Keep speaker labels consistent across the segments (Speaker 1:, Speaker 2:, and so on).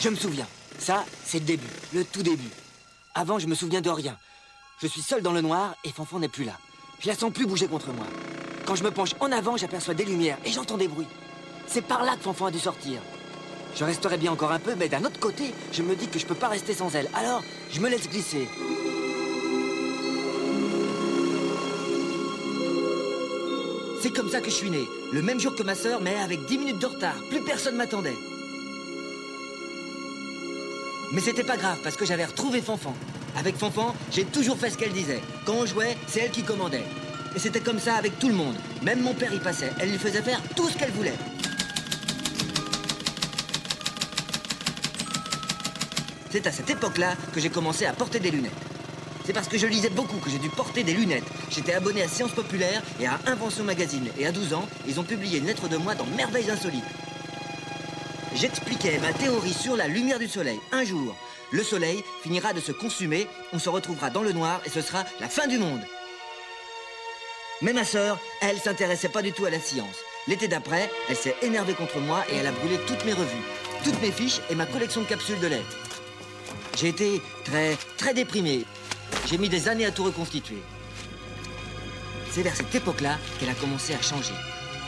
Speaker 1: Je me souviens. Ça, c'est le début, le tout début. Avant, je me souviens de rien. Je suis seul dans le noir et Fanfan n'est plus là. Je la sens plus bouger contre moi. Quand je me penche en avant, j'aperçois des lumières et j'entends des bruits. C'est par là que Fanfan a dû sortir. Je resterai bien encore un peu, mais d'un autre côté, je me dis que je peux pas rester sans elle. Alors, je me laisse glisser. C'est comme ça que je suis né. Le même jour que ma sœur, mais avec 10 minutes de retard. Plus personne m'attendait. Mais c'était pas grave, parce que j'avais retrouvé Fanfan. Avec Fanfan, j'ai toujours fait ce qu'elle disait. Quand on jouait, c'est elle qui commandait. Et c'était comme ça avec tout le monde. Même mon père y passait. Elle lui faisait faire tout ce qu'elle voulait. C'est à cette époque-là que j'ai commencé à porter des lunettes. C'est parce que je lisais beaucoup que j'ai dû porter des lunettes. J'étais abonné à Sciences Populaires et à Invention Magazine. Et à 12 ans, ils ont publié une lettre de moi dans Merveilles Insolites. J'expliquais ma théorie sur la lumière du soleil. Un jour, le soleil finira de se consumer, on se retrouvera dans le noir et ce sera la fin du monde. Mais ma sœur, elle s'intéressait pas du tout à la science. L'été d'après, elle s'est énervée contre moi et elle a brûlé toutes mes revues, toutes mes fiches et ma collection de capsules de lait. J'ai été très déprimé. J'ai mis des années à tout reconstituer. C'est vers cette époque-là qu'elle a commencé à changer.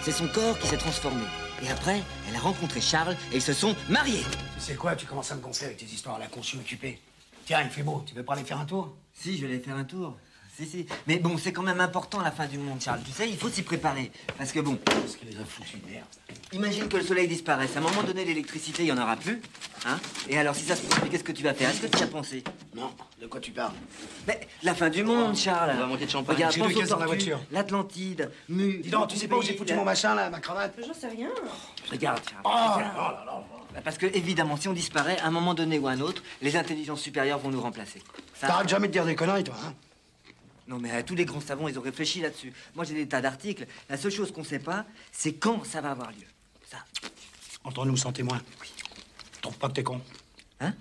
Speaker 1: C'est son corps qui s'est transformé. Et après, elle a rencontré Charles et ils se sont mariés.
Speaker 2: Tu sais quoi, tu commences à me gonfler avec tes histoires à la con, je suis occupé. Tiens, il fait beau, tu veux pas aller faire un tour?
Speaker 1: Si, je vais aller faire un tour. Si. Mais bon, c'est quand même important la fin du monde, Charles. Tu sais, il faut s'y préparer. Parce que bon...
Speaker 2: Parce qu'elle les a foutus de merde.
Speaker 1: Imagine que le soleil disparaisse. À un moment donné, l'électricité, il n'y en aura plus. Hein? Et alors, si ça se produit, qu'est-ce que tu vas faire? Est-ce que tu y as pensé?
Speaker 2: Non, de quoi tu parles?
Speaker 1: Mais la fin du monde, Charles.
Speaker 3: On va manquer de champagne.
Speaker 1: Regarde,
Speaker 2: J'ai
Speaker 1: pense
Speaker 2: deux
Speaker 1: aux
Speaker 2: caisses dans la
Speaker 1: tortues,
Speaker 2: voiture.
Speaker 1: l'Atlantide, Mu...
Speaker 2: Dis donc, tu sais pas où j'ai foutu mon machin, là, ma cravate?
Speaker 4: J'en sais rien.
Speaker 1: Regarde, Charles.
Speaker 2: Oh là là.
Speaker 1: Parce que, évidemment, si on disparaît, à un moment donné ou à un autre, les intelligences supérieures vont nous remplacer. Ça...
Speaker 2: T'arrêtes jamais de dire des conneries, toi, hein?
Speaker 1: Non, mais tous les grands savants, ils ont réfléchi là-dessus. Moi, j'ai des tas d'articles. La seule chose qu'on sait pas, c'est quand ça va avoir lieu. Ça.
Speaker 2: Entre nous, sans témoin. Tu trouves pas que t'es con?
Speaker 1: Hein?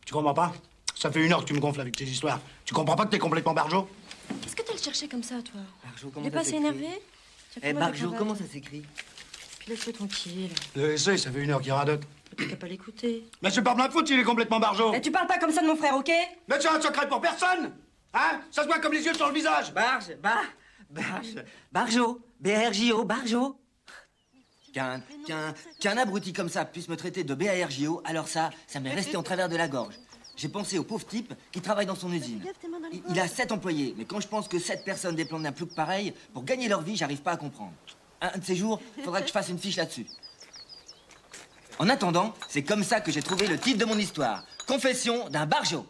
Speaker 2: Tu comprends pas? Ça fait 1 heure que tu me gonfles avec tes histoires. Tu comprends pas que t'es complètement barjot?
Speaker 4: Qu'est-ce que t'as le chercher comme ça, toi?
Speaker 1: Barjo, comment
Speaker 4: Il est
Speaker 1: ça
Speaker 4: pas assez
Speaker 1: s'écrit?
Speaker 4: énervé? Tiens,
Speaker 1: Eh,
Speaker 4: fais-moi ta
Speaker 1: Barjo,
Speaker 4: cravate.
Speaker 1: comment ça s'écrit?
Speaker 4: Puis laisse-le tranquille.
Speaker 2: Le essai, ça fait 1 heure qu'il radote.
Speaker 4: T'as pas l'écouter.
Speaker 2: Mais c'est pas de ma faute s'il est complètement barjot.
Speaker 4: Mais tu parles pas comme ça de mon frère, ok?
Speaker 2: Mais c'est un secret pour personne! Hein? Ça se voit comme les yeux sur le visage!
Speaker 1: Barjo, B-A-R-J-O, Barjo. Qu'un abruti comme ça puisse me traiter de B-A-R-J-O, alors ça m'est resté en travers de la gorge. J'ai pensé au pauvre type qui travaille dans son usine. Il a 7 employés, mais quand je pense que 7 personnes dépendent d'un plouc pareil, pour gagner leur vie, j'arrive pas à comprendre. Un de ces jours, il faudra que je fasse une fiche là-dessus. En attendant, c'est comme ça que j'ai trouvé le titre de mon histoire. Confession d'un Barjo.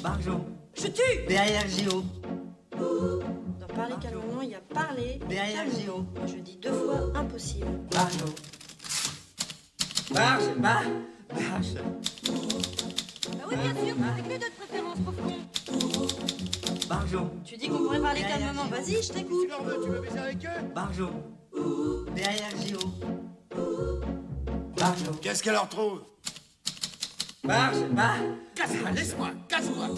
Speaker 1: Barjo.
Speaker 4: Je tue!
Speaker 1: B-A-R-J-O.
Speaker 4: Dans parler calmement, il y a parler.
Speaker 1: B-A-R-J-O.
Speaker 4: Moi, je dis 2 fois impossible.
Speaker 1: Barjo.
Speaker 4: Ah oui, bien sûr, avec les deux de préférence, pauvre con.
Speaker 1: Barjo.
Speaker 4: Tu dis qu'on pourrait parler calmement. Vas-y, je t'écoute.
Speaker 2: Tu veux baiser avec eux?
Speaker 1: Barjo. B-A-R-J-O. Barjo.
Speaker 2: Qu'est-ce qu'elle leur trouve?
Speaker 3: Casse-toi, laisse-moi, casse-toi.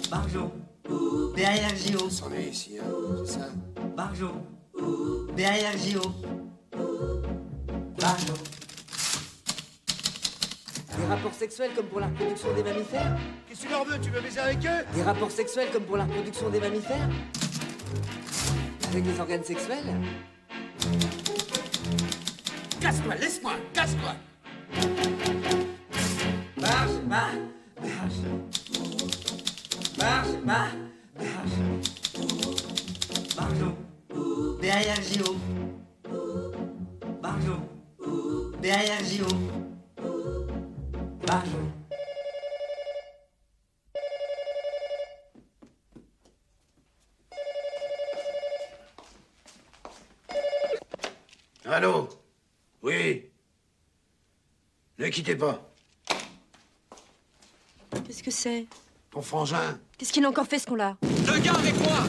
Speaker 1: Barjo. B-A-R-J-O.
Speaker 2: On est ici, hein, c'est ça?
Speaker 1: Barjo. B-A-R-J-O. Barjo. Des rapports sexuels comme pour la reproduction des mammifères?
Speaker 2: Qu'est-ce que tu leur veux? Tu veux baiser avec eux?
Speaker 1: Des rapports sexuels comme pour la reproduction des mammifères? Avec des organes sexuels?
Speaker 3: Casse-toi, laisse-moi, casse-toi.
Speaker 1: Barjo. B-A-R-J-O. Barjo. B-A-R-J-O. Barjo.
Speaker 2: Allô? Oui? Ne quittez pas.
Speaker 4: Qu'est-ce que c'est?
Speaker 2: Ton frangin.
Speaker 4: Qu'est-ce qu'il a encore fait, ce con-là?
Speaker 3: Deux gars avec moi.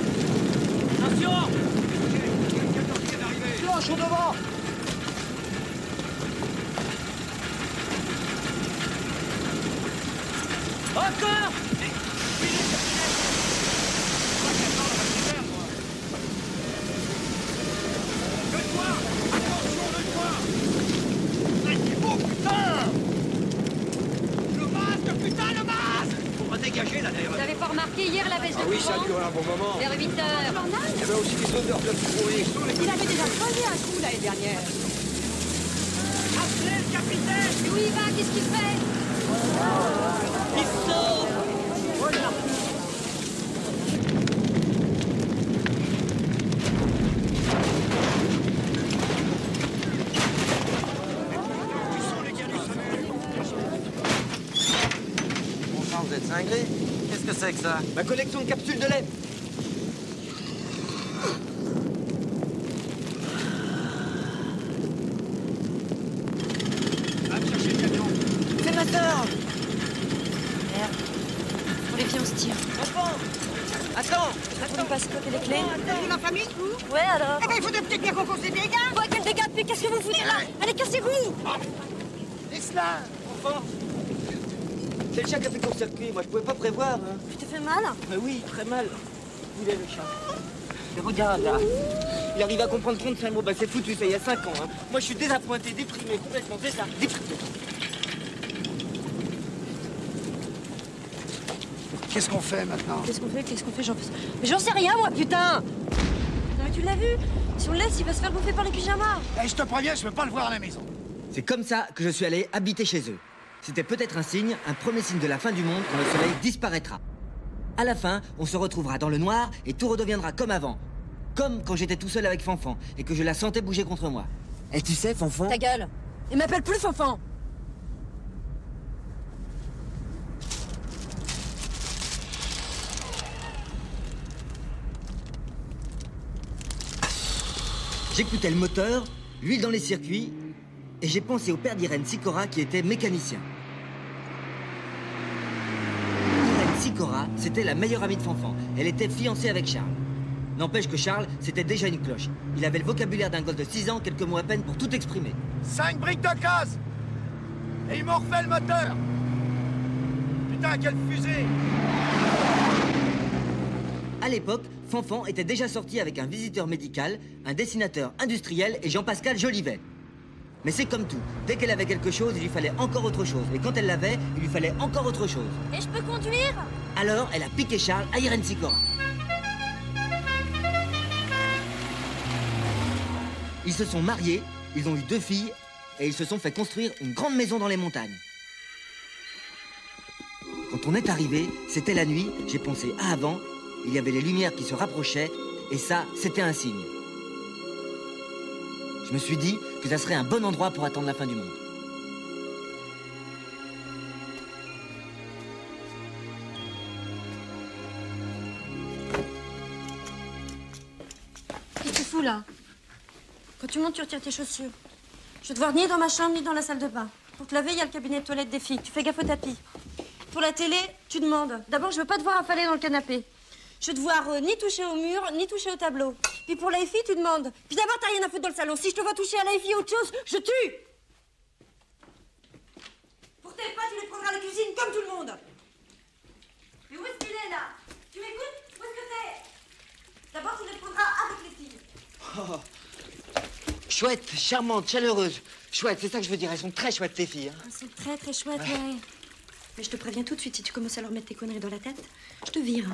Speaker 3: Attention.
Speaker 2: Cloche au devant!
Speaker 3: Encore. dégagé là derrière.
Speaker 4: Vous avez pas remarqué hier la baisse de
Speaker 5: Oui, ça a
Speaker 4: courant
Speaker 5: duré un bon moment.
Speaker 4: Vers 8 heures.
Speaker 5: Il y avait aussi des odeurs de pourri.
Speaker 6: Il avait déjà crevé un coup l'année dernière.
Speaker 3: Appelez le capitaine.
Speaker 4: Mais où il va? Qu'est-ce qu'il fait?
Speaker 1: Il sauve.
Speaker 7: Vous êtes cinglé? Qu'est-ce que c'est que ça?
Speaker 1: Ma collection de capsules de lait.
Speaker 3: Va me chercher le camion.
Speaker 1: C'est ma sœur.
Speaker 6: Allez, viens, on se tire.
Speaker 1: Attends.
Speaker 6: On lui passe quoi, les clés?
Speaker 4: Vous la famille, vous?
Speaker 6: Ouais, alors?
Speaker 4: Eh ben, il faudrait peut-être bien qu'on cause des dégâts.
Speaker 6: Quoi, quel dégâts? Mais qu'est-ce que vous foutez là? Allez, cassez-vous!
Speaker 1: Laisse-la, enfant. C'est le chat qui a fait court-circuit. Moi, je pouvais pas prévoir. Hein.
Speaker 6: Tu t'es fait mal?
Speaker 1: Mais oui, très mal. Il est le chat. Mais regarde, là. Il arrive à comprendre 35 mots. Bah, c'est foutu, ça, il y a 5 ans. Hein. Moi, je suis désappointé, déprimé, complètement, c'est ça. Déprimé.
Speaker 2: Qu'est-ce qu'on fait maintenant?
Speaker 6: Qu'est-ce qu'on fait? Mais j'en sais rien, moi, putain! Non, mais tu l'as vu? Si on le laisse, il va se faire bouffer par les pyjamas.
Speaker 2: Eh, je te préviens, je peux pas le voir à la maison.
Speaker 1: C'est comme ça que je suis allé habiter chez eux. C'était peut-être un signe, un premier signe de la fin du monde quand le soleil disparaîtra. À la fin, on se retrouvera dans le noir et tout redeviendra comme avant. Comme quand j'étais tout seul avec Fanfan et que je la sentais bouger contre moi. Et tu sais, Fanfan...
Speaker 6: Ta gueule! Et m'appelle plus Fanfan!
Speaker 1: J'écoutais le moteur, l'huile dans les circuits, et j'ai pensé au père d'Irène Sicora qui était mécanicien. Irène Sicora, c'était la meilleure amie de Fanfan. Elle était fiancée avec Charles. N'empêche que Charles, c'était déjà une cloche. Il avait le vocabulaire d'un gosse de 6 ans, quelques mots à peine pour tout exprimer.
Speaker 2: 5 briques de casse! Et ils m'ont refait le moteur! Putain, quelle fusée!
Speaker 1: À l'époque, Fanfan était déjà sorti avec un visiteur médical, un dessinateur industriel et Jean-Pascal Jolivet. Mais c'est comme tout. Dès qu'elle avait quelque chose, il lui fallait encore autre chose. Et quand elle l'avait, il lui fallait encore autre chose.
Speaker 6: Et je peux conduire?
Speaker 1: Alors, elle a piqué Charles à Irène Sicora. Ils se sont mariés, ils ont eu 2 filles, et ils se sont fait construire une grande maison dans les montagnes. Quand on est arrivé, c'était la nuit, j'ai pensé à avant, il y avait les lumières qui se rapprochaient, et ça, c'était un signe. Je me suis dit que ça serait un bon endroit pour attendre la fin du monde.
Speaker 6: Qu'est-ce que tu fous là? Quand tu montes, tu retires tes chaussures. Je vais te voir ni dans ma chambre ni dans la salle de bain. Pour te laver, il y a le cabinet de toilette des filles. Tu fais gaffe au tapis. Pour la télé, tu demandes. D'abord, je veux pas te voir affaler dans le canapé. Je veux te voir ni toucher au mur, ni toucher au tableau. Puis pour la hi-fi, tu demandes. Puis d'abord, t'as rien à foutre dans le salon. Si je te vois toucher à la hi-fi autre chose, je tue. Pour tes pas, tu les prendras à la cuisine comme tout le monde. Mais où est-ce qu'il est, là? Tu m'écoutes? Où est-ce que t'es? D'abord, tu les prendras avec les filles.
Speaker 1: Oh. Chouette, charmante, chaleureuse. Chouette, c'est ça que je veux dire. Elles sont très chouettes, ces filles. Hein.
Speaker 6: Elles sont très, très chouettes, ouais. Mais je te préviens tout de suite, si tu commences à leur mettre tes conneries dans la tête, je te vire.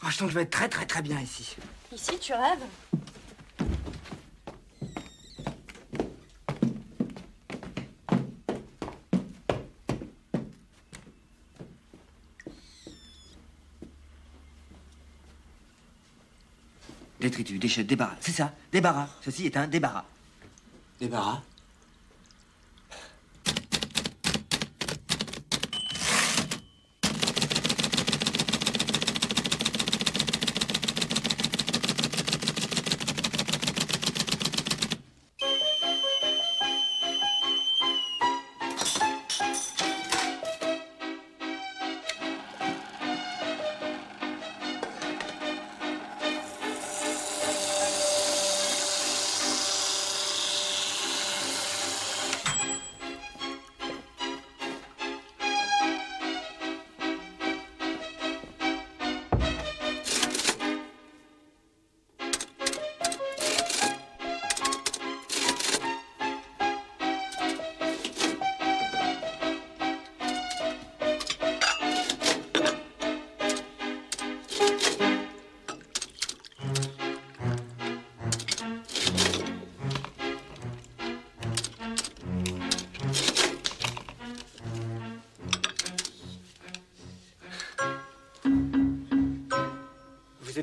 Speaker 1: Oh, je sens que je vais être très, très, très bien ici.
Speaker 6: Ici, tu rêves?
Speaker 1: Détritus, déchets, débarras. C'est ça, débarras. Ceci est un débarras. Débarras?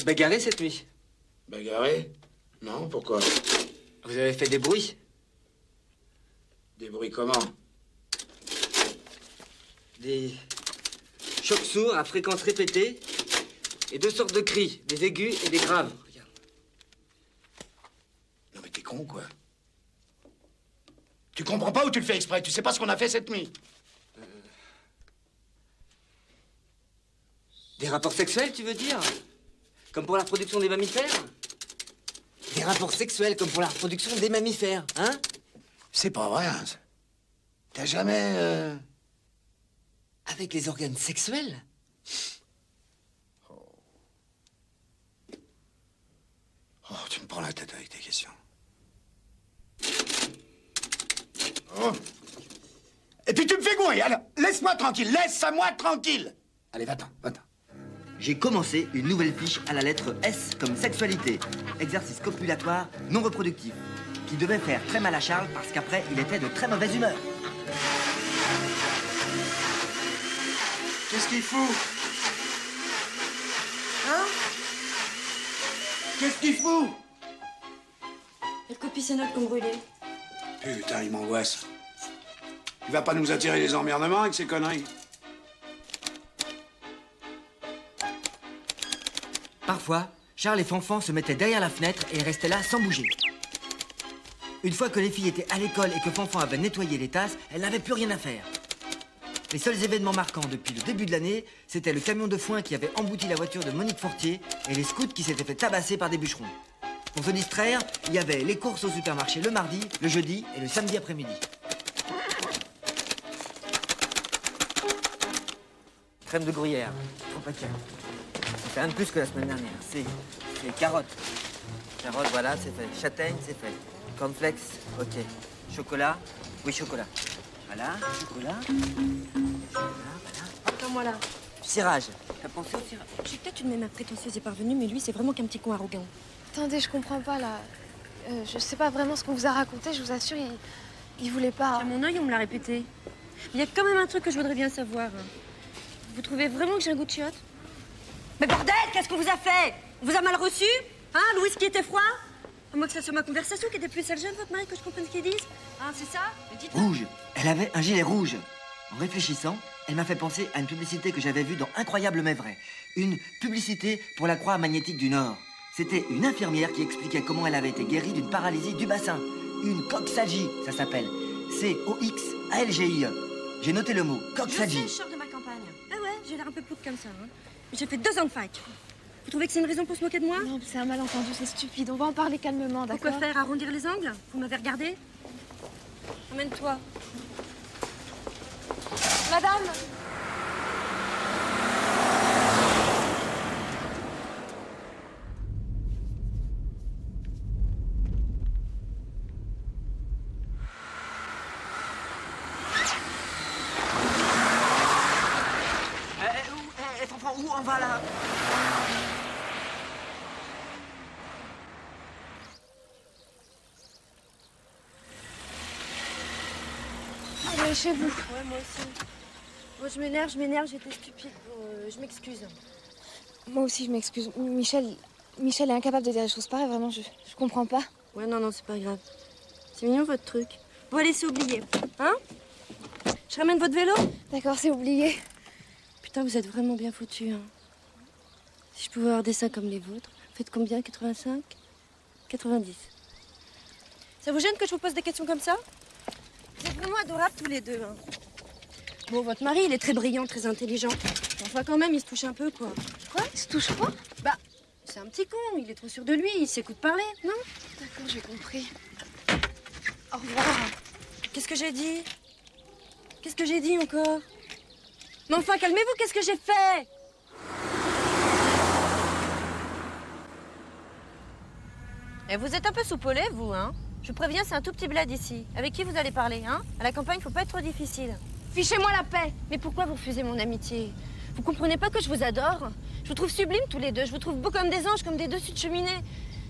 Speaker 1: êtes bagarré cette nuit?
Speaker 3: Bagarré? Non, pourquoi?
Speaker 1: Vous avez fait des bruits?
Speaker 3: Des bruits comment?
Speaker 1: Des chocs sourds à fréquence répétée et deux sortes de cris, des aigus et des graves. Regarde.
Speaker 3: Non mais t'es con, quoi. Tu comprends pas ou tu le fais exprès? Tu sais pas ce qu'on a fait cette nuit?
Speaker 1: Des rapports sexuels, tu veux dire? Comme pour la reproduction des mammifères? Des rapports sexuels comme pour la reproduction des mammifères, hein?
Speaker 3: C'est pas vrai, hein. T'as jamais...
Speaker 1: Avec les organes sexuels?
Speaker 3: Oh, tu me prends la tête avec tes questions. Oh. Et puis tu me fais gourer, alors laisse-moi tranquille, laisse-moi tranquille. Allez, va-t'en, va-t'en.
Speaker 1: J'ai commencé une nouvelle fiche à la lettre S comme sexualité, exercice copulatoire non reproductif, qui devait faire très mal à Charles parce qu'après, il était de très mauvaise humeur.
Speaker 3: Qu'est-ce qu'il fout? Hein? Qu'est-ce qu'il fout?
Speaker 6: Elle copie ses notes comme brûlées.
Speaker 3: Putain, il m'angoisse. Il va pas nous attirer des emmerdements avec ces conneries.
Speaker 1: Parfois, Charles et Fanfan se mettaient derrière la fenêtre et restaient là sans bouger. Une fois que les filles étaient à l'école et que Fanfan avait nettoyé les tasses, elles n'avaient plus rien à faire. Les seuls événements marquants depuis le début de l'année, c'était le camion de foin qui avait embouti la voiture de Monique Fortier et les scouts qui s'étaient fait tabasser par des bûcherons. Pour se distraire, il y avait les courses au supermarché le mardi, le jeudi et le samedi après-midi. Crème de gruyère, 3 paquets. C'est un de plus que la semaine dernière. C'est carottes. Carottes, voilà, c'est fait. Châtaigne, c'est fait. Cornflakes, ok. Chocolat, oui, chocolat. Voilà, chocolat. Voilà.
Speaker 6: Attends-moi là.
Speaker 1: Cirage. T'as pensé au cirage?
Speaker 6: Je sais que toi, tu te mets ma prétentieuse et parvenue, mais lui, c'est vraiment qu'un petit con arrogant.
Speaker 8: Attendez, je comprends pas, là. Je sais pas vraiment ce qu'on vous a raconté, je vous assure, il voulait pas...
Speaker 6: À mon œil, on me l'a répété. Il y a quand même un truc que je voudrais bien savoir. Vous trouvez vraiment que j'ai un goût de chiotte? Mais bordel, qu'est-ce qu'on vous a fait? On vous a mal reçu? Hein, le whisky était froid? À moins que ça soit ma conversation qui était plus sale jeune, votre mari, que je comprenne ce qu'ils disent. Hein, c'est ça? Dites-le.
Speaker 1: Rouge. Elle avait un gilet rouge. En réfléchissant, elle m'a fait penser à une publicité que j'avais vue dans Incroyable mais vrai. Une publicité pour la Croix magnétique du Nord. C'était une infirmière qui expliquait comment elle avait été guérie d'une paralysie du bassin. Une coxalgie, ça s'appelle. C-O-X-A-L-G-I-E. J'ai noté le mot,
Speaker 6: Je
Speaker 1: coxalgie.
Speaker 6: sais, je sors de ma campagne. Ah ouais, j'ai l'air un peu plouc comme ça. Hein. J'ai fait 2 ans de fac. Vous trouvez que c'est une raison pour se moquer de moi?
Speaker 8: Non, c'est un malentendu, c'est stupide. On va en parler calmement, d'accord?
Speaker 6: Pourquoi faire? Arrondir les angles? Vous m'avez regardé? Emmène-toi.
Speaker 8: Madame!
Speaker 1: Où on va là?
Speaker 8: Allez, chez vous.
Speaker 6: Ouais, moi aussi. Moi, je m'énerve, j'étais stupide. Bon, je m'excuse.
Speaker 8: Moi aussi, je m'excuse. Michel est incapable de dire des choses pareilles, vraiment, je comprends pas.
Speaker 6: Ouais, non, c'est pas grave. C'est mignon, votre truc. Bon, allez, c'est oublié. Hein? Je ramène votre vélo?
Speaker 8: D'accord, c'est oublié.
Speaker 6: Putain, vous êtes vraiment bien foutus, hein. Si je pouvais avoir des seins comme les vôtres. Faites combien? 85? 90. Ça vous gêne que je vous pose des questions comme ça? Vous êtes vraiment adorables tous les deux, hein. Bon, votre mari, il est très brillant, très intelligent. Enfin, quand même, il se touche un peu, quoi.
Speaker 8: Quoi? Il se touche quoi?
Speaker 6: Bah, c'est un petit con, il est trop sûr de lui, il s'écoute parler, non?
Speaker 8: D'accord, j'ai compris. Au revoir.
Speaker 6: Qu'est-ce que j'ai dit? Qu'est-ce que j'ai dit encore? Mais enfin, calmez-vous, qu'est-ce que j'ai fait? Et vous êtes un peu soupolé, vous, hein? Je vous préviens, c'est un tout petit bled ici. Avec qui vous allez parler, hein? À la campagne, faut pas être trop difficile.
Speaker 8: Fichez-moi la paix!
Speaker 6: Mais pourquoi vous refusez mon amitié? Vous comprenez pas que je vous adore? Je vous trouve sublimes tous les deux. Je vous trouve beaux comme des anges, comme des dessus de cheminée.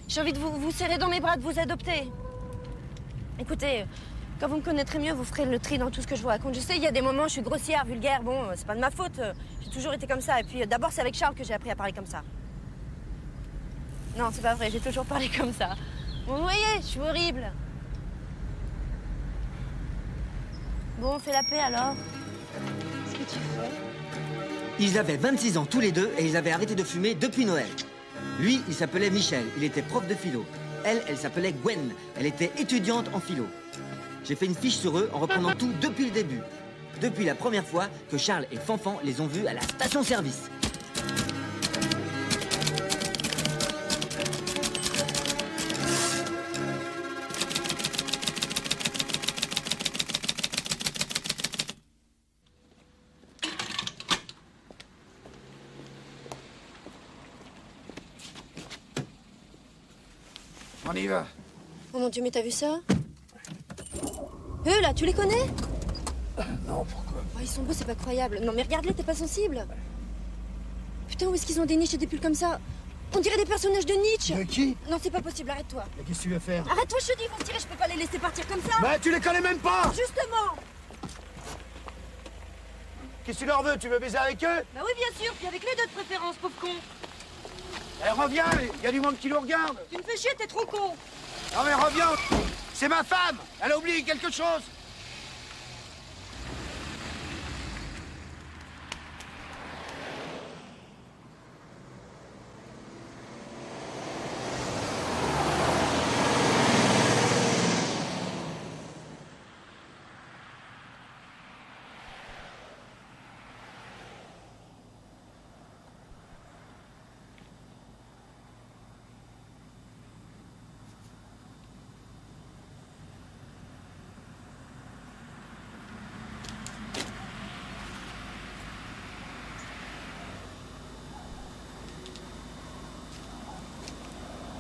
Speaker 6: J'ai envie de vous serrer dans mes bras, de vous adopter. Écoutez, quand vous me connaîtrez mieux, vous ferez le tri dans tout ce que je vous raconte. Je sais, il y a des moments où je suis grossière, vulgaire. Bon, c'est pas de ma faute. J'ai toujours été comme ça. Et puis, d'abord, c'est avec Charles que j'ai appris à parler comme ça. Non, c'est pas vrai, j'ai toujours parlé comme ça. Vous voyez, je suis horrible. Bon, on fait la paix alors. Qu'est-ce que tu fais?
Speaker 1: Ils avaient 26 ans tous les deux et ils avaient arrêté de fumer depuis Noël. Lui, il s'appelait Michel, il était prof de philo. Elle s'appelait Gwen, elle était étudiante en philo. J'ai fait une fiche sur eux en reprenant tout depuis le début. Depuis la première fois que Charles et Fanfan les ont vus à la station-service.
Speaker 3: On y va.
Speaker 6: Oh mon Dieu, mais t'as vu ça? Eux, là, tu les connais?
Speaker 3: Non, pourquoi?
Speaker 6: Oh, ils sont beaux, c'est pas croyable. Non, mais regarde-les, t'es pas sensible. Putain, où est-ce qu'ils ont des niches et des pulls comme ça? On dirait des personnages de Nietzsche.
Speaker 3: De qui?
Speaker 6: Non, c'est pas possible, arrête-toi.
Speaker 3: Mais qu'est-ce que tu veux faire?
Speaker 6: Arrête-toi, je te dis, ils vont se tirer, je peux pas les laisser partir comme ça.
Speaker 3: Bah, tu les connais même pas!
Speaker 6: Justement.
Speaker 3: Qu'est-ce que tu leur veux? Tu veux baiser avec eux?
Speaker 6: Bah oui, bien sûr, puis avec les deux de préférence, pauvre con.
Speaker 3: Eh, reviens, il y a du monde qui nous regarde.
Speaker 6: Tu me fais chier, t'es trop con.
Speaker 3: Non mais reviens! C'est ma femme! Elle a oublié quelque chose!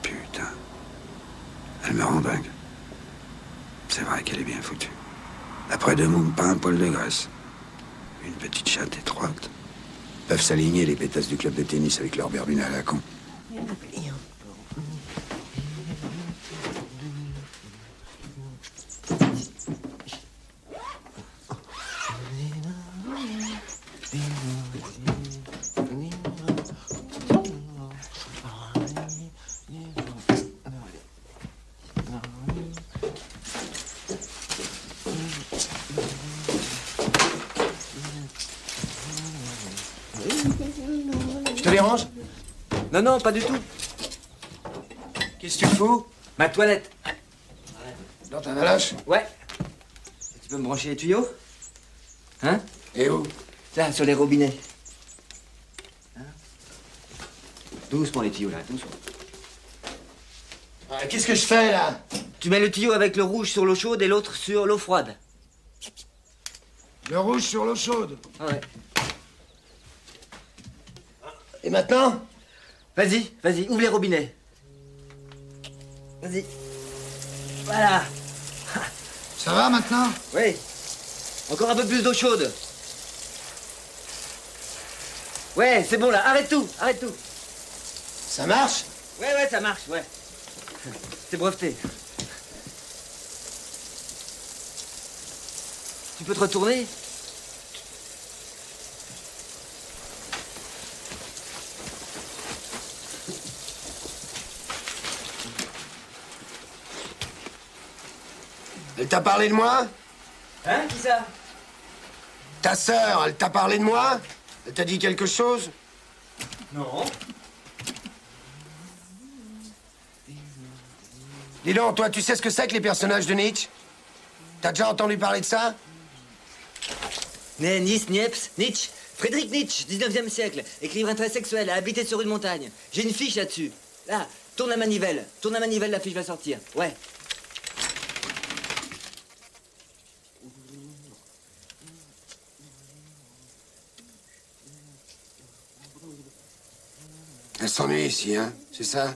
Speaker 9: Putain. Elle me rend dingue. C'est vrai qu'elle est bien foutue. Après deux mômes, pas un poil de graisse. Une petite chatte étroite. Peuvent s'aligner les pétasses du club de tennis avec leur berbune à la con.
Speaker 3: Je te dérange?
Speaker 1: Non, non, pas du tout.
Speaker 3: Qu'est-ce que tu fous?
Speaker 1: Ma toilette.
Speaker 3: Dans ta naloche?
Speaker 1: Ouais. Tu peux me brancher les tuyaux? Hein?
Speaker 3: Et où?
Speaker 1: Là, sur les robinets. Hein? Doucement les tuyaux, là, doucement.
Speaker 3: Qu'est-ce que je fais, là?
Speaker 1: Tu mets le tuyau avec le rouge sur l'eau chaude et l'autre sur l'eau froide.
Speaker 3: Le rouge sur l'eau chaude.
Speaker 1: Ouais.
Speaker 3: Et maintenant?
Speaker 1: Vas-y, vas-y, ouvre les robinets. Vas-y. Voilà.
Speaker 3: Ça va, maintenant?
Speaker 1: Oui. Encore un peu plus d'eau chaude. Ouais, c'est bon, là. Arrête tout, arrête tout.
Speaker 3: Ça marche?
Speaker 1: Ouais, ouais, ça marche, ouais. C'est breveté. Tu peux te retourner?
Speaker 3: Elle t'a parlé de moi?
Speaker 1: Hein, qui ça?
Speaker 3: Ta sœur, elle t'a parlé de moi? Elle t'a dit quelque chose?
Speaker 1: Non.
Speaker 3: Dis donc, toi, tu sais ce que c'est que les personnages de Nietzsche? T'as déjà entendu parler de ça?
Speaker 1: Nice, Niepce, Nietzsche. Friedrich Nietzsche, 19e siècle. Écrivain très sexuel, a habité sur une montagne. J'ai une fiche là-dessus. Là, tourne la manivelle. Tourne la manivelle, la fiche va sortir. Ouais.
Speaker 3: Elle s'ennuie ici, hein? C'est ça?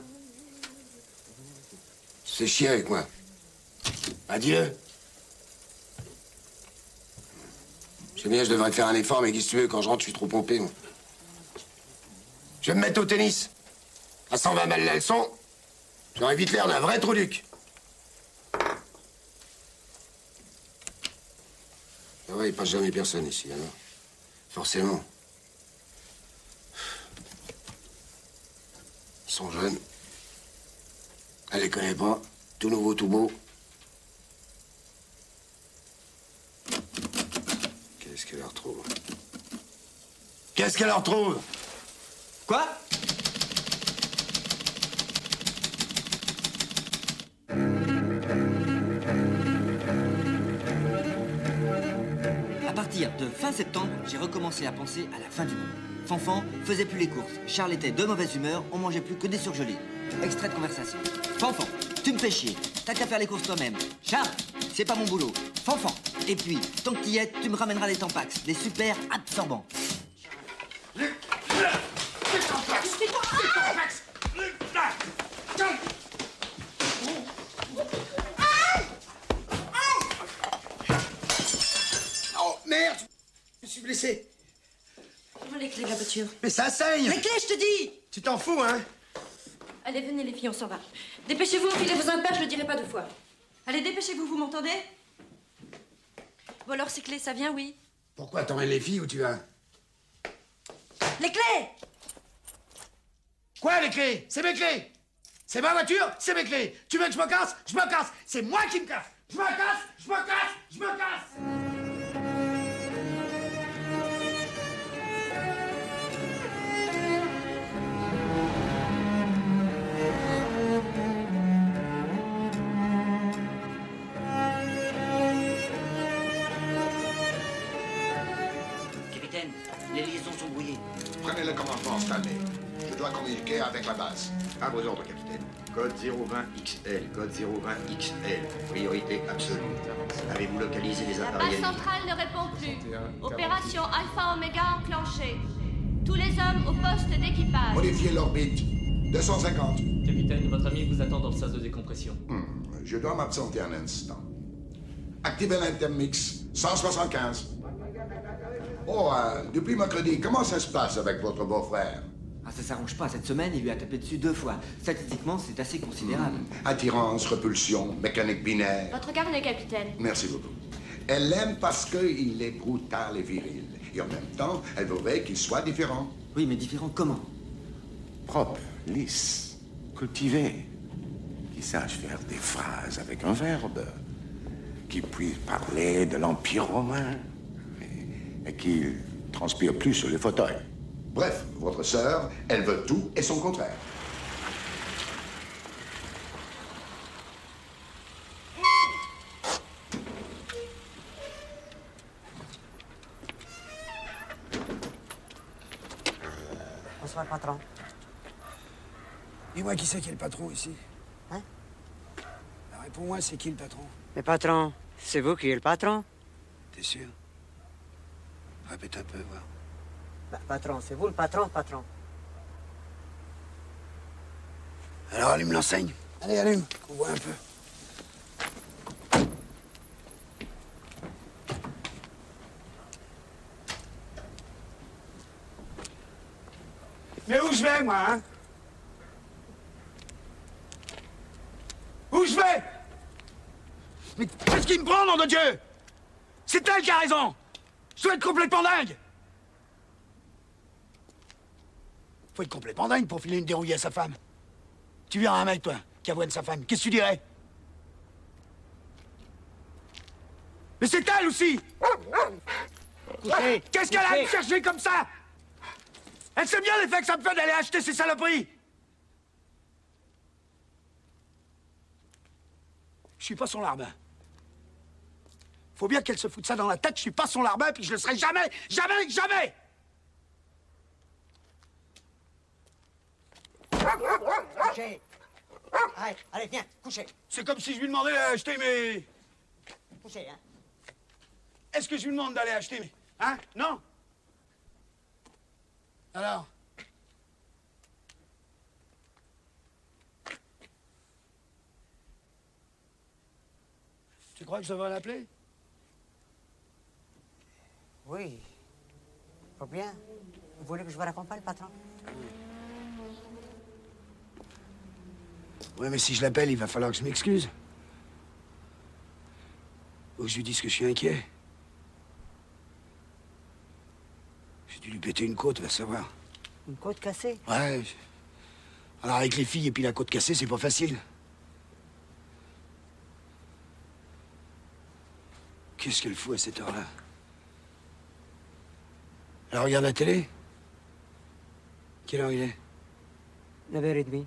Speaker 3: C'est chier avec moi. Ah, dis-le. Je sais bien, je devrais faire un effort, mais qu'est-ce que tu veux? Quand je rentre, je suis trop pompé, moi. Je vais me mettre au tennis. À 120 balles la leçon, j'aurais vite l'air d'un vrai trou-duc. Ah ouais, il passe jamais personne ici, alors. Forcément. Ils sont jeunes. Elle les connaît pas. Tout nouveau, tout beau.
Speaker 9: Qu'est-ce qu'elle leur trouve?
Speaker 3: Qu'est-ce qu'elle leur trouve?
Speaker 1: Quoi? À partir de fin septembre, j'ai recommencé à penser à la fin du monde. Fanfan faisait plus les courses. Charles était de mauvaise humeur, on mangeait plus que des surgelés. Extrait de conversation. Fanfan, tu me fais chier. T'as qu'à faire les courses toi-même. Charles, c'est pas mon boulot. Fanfan. Et puis, tant que t'y es, tu me ramèneras des Tampax, des super absorbants.
Speaker 3: Oh, merde! Je suis blessé.
Speaker 6: Prends les clés de la voiture.
Speaker 3: Mais ça saigne!
Speaker 6: Les clés, je te dis!
Speaker 3: Tu t'en fous, hein?
Speaker 6: Allez, venez les filles, on s'en va. Dépêchez-vous, enfilez-vous un père, je le dirai pas deux fois. Allez, dépêchez-vous, vous m'entendez? Bon alors, ces clés, ça vient, oui?
Speaker 3: Pourquoi t'emmènes les filles où tu vas?
Speaker 6: Les clés!
Speaker 2: Quoi, les clés? C'est mes clés! C'est ma voiture, c'est mes clés! Tu veux que je me casse? Je me casse! C'est moi qui me casse! Je me casse! Je me casse! Je me casse!
Speaker 1: Capitaine, les liaisons sont brouillées.
Speaker 10: Prenez le commandement, Stanley. Je dois communiquer avec la base. À vos ordres, capitaine.
Speaker 11: Code 020XL, code 020XL, priorité absolue. Avez-vous localisé les
Speaker 4: La
Speaker 11: appareils
Speaker 4: base
Speaker 11: ennemis?
Speaker 4: centrale ne répond plus. Opération Alpha Omega enclenchée. Tous les hommes au poste d'équipage.
Speaker 10: Modifiez l'orbite. 250.
Speaker 12: Capitaine, votre ami vous attend dans le sas de décompression.
Speaker 10: Je dois m'absenter un instant. Activez l'intermix. 175. Oh, depuis mercredi, comment ça se passe avec votre beau-frère?
Speaker 1: Ah, ça s'arrange pas. Cette semaine, il lui a tapé dessus 2 fois. Statistiquement, c'est assez considérable.
Speaker 10: Attirance, repulsion, mécanique binaire.
Speaker 4: Votre carnet, capitaine.
Speaker 10: Merci beaucoup. Elle l'aime parce qu'il est brutal et viril. Et en même temps, elle voudrait qu'il soit différent.
Speaker 1: Oui, mais différent comment?
Speaker 13: Propre, lisse, cultivé, qui sache faire des phrases avec un verbe, qui puisse parler de l'Empire romain, et qui transpire plus sur les fauteuils.
Speaker 10: Bref, votre sœur, elle veut tout et son contraire.
Speaker 14: Bonsoir, patron.
Speaker 9: Dis-moi qui c'est qui est le patron ici?
Speaker 14: Hein?
Speaker 9: Alors, réponds-moi, c'est qui le patron?
Speaker 14: Mais patron, c'est vous qui êtes le patron?
Speaker 9: T'es sûr? Répète un peu, voir.
Speaker 14: Bah, patron, c'est vous le patron, patron.
Speaker 9: Alors, allume l'enseigne. Allez, allume, qu'on voit un peu.
Speaker 2: Mais où je vais, moi, hein? Où je vais? Mais qu'est-ce qui me prend, nom de Dieu? C'est elle qui a raison! Je dois être complètement dingue! Faut être complètement dingue pour filer une dérouillée à sa femme. Tu verras un mec, toi, qui avoine sa femme. Qu'est-ce que tu dirais? Mais c'est elle aussi! Qu'est-ce qu'elle a à me chercher comme ça? Elle sait bien l'effet que ça me fait d'aller acheter ces saloperies! Je suis pas son larbin. Faut bien qu'elle se foute ça dans la tête, je suis pas son larbin, puis je le serai jamais, jamais, jamais!
Speaker 14: Couchez. Allez, allez, viens, couchez.
Speaker 2: C'est comme si je lui demandais d'aller acheter mes...
Speaker 14: Couchez, hein.
Speaker 2: Est-ce que je lui demande d'aller acheter mes... Hein? Non? Alors? Tu crois que je devrais l'appeler?
Speaker 14: Oui. Faut bien. Vous voulez que je vous raccompagne, patron?
Speaker 9: Ouais, mais si je l'appelle, il va falloir que je m'excuse. Ou que je lui dise que je suis inquiet. J'ai dû lui péter une côte, va savoir.
Speaker 14: Une côte cassée?
Speaker 9: Ouais. Alors avec les filles et puis la côte cassée, c'est pas facile. Qu'est-ce qu'elle fout à cette heure-là? Elle regarde la télé? Quelle heure il est?
Speaker 14: 9h30.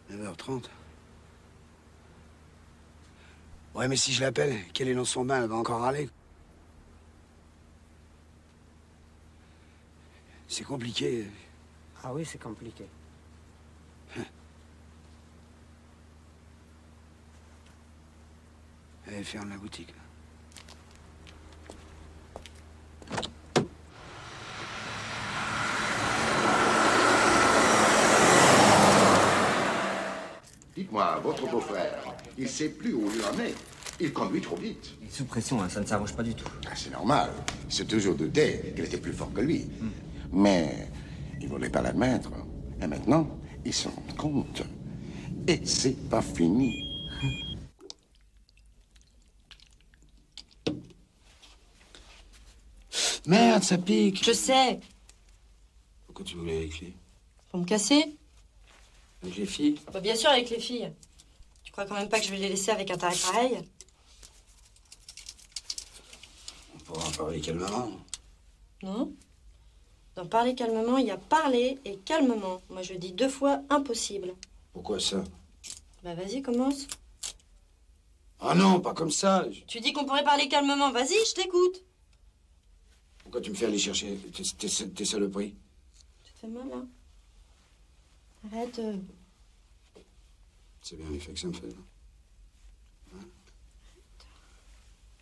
Speaker 9: 9h30. Ouais, mais si je l'appelle, qu'elle est dans son bain, elle va encore râler. C'est compliqué.
Speaker 14: Ah oui, c'est compliqué.
Speaker 9: Elle ferme la boutique. Là.
Speaker 10: Dites-moi, votre beau-frère, il sait plus où il en est. Il conduit trop vite.
Speaker 1: Il est sous pression, hein, ça ne s'arrange pas du tout.
Speaker 10: Ah, c'est normal. Il s'est toujours douté qu'il était plus fort que lui. Mais il voulait pas l'admettre. Et maintenant, il se rend compte. Et c'est pas fini.
Speaker 9: Merde, ça pique.
Speaker 6: Je sais.
Speaker 9: Pourquoi tu voulais avec les...
Speaker 6: Pour me casser?
Speaker 9: Avec les filles?
Speaker 6: Bah, bien sûr, avec les filles. Tu crois quand même pas que je vais les laisser avec un taré pareil?
Speaker 9: On pourra en parler calmement.
Speaker 6: Non. D'en parler calmement, il y a parler et calmement. Moi, je dis 2 fois impossible.
Speaker 9: Pourquoi ça?
Speaker 6: Bah, vas-y, commence.
Speaker 9: Ah non, pas comme ça.
Speaker 6: Tu dis qu'on pourrait parler calmement. Vas-y, je t'écoute.
Speaker 9: Pourquoi tu me fais aller chercher tes saloperies?
Speaker 6: Tu te fais mal, là? Arrête.
Speaker 9: C'est bien l'effet que ça me fait, là. Hein?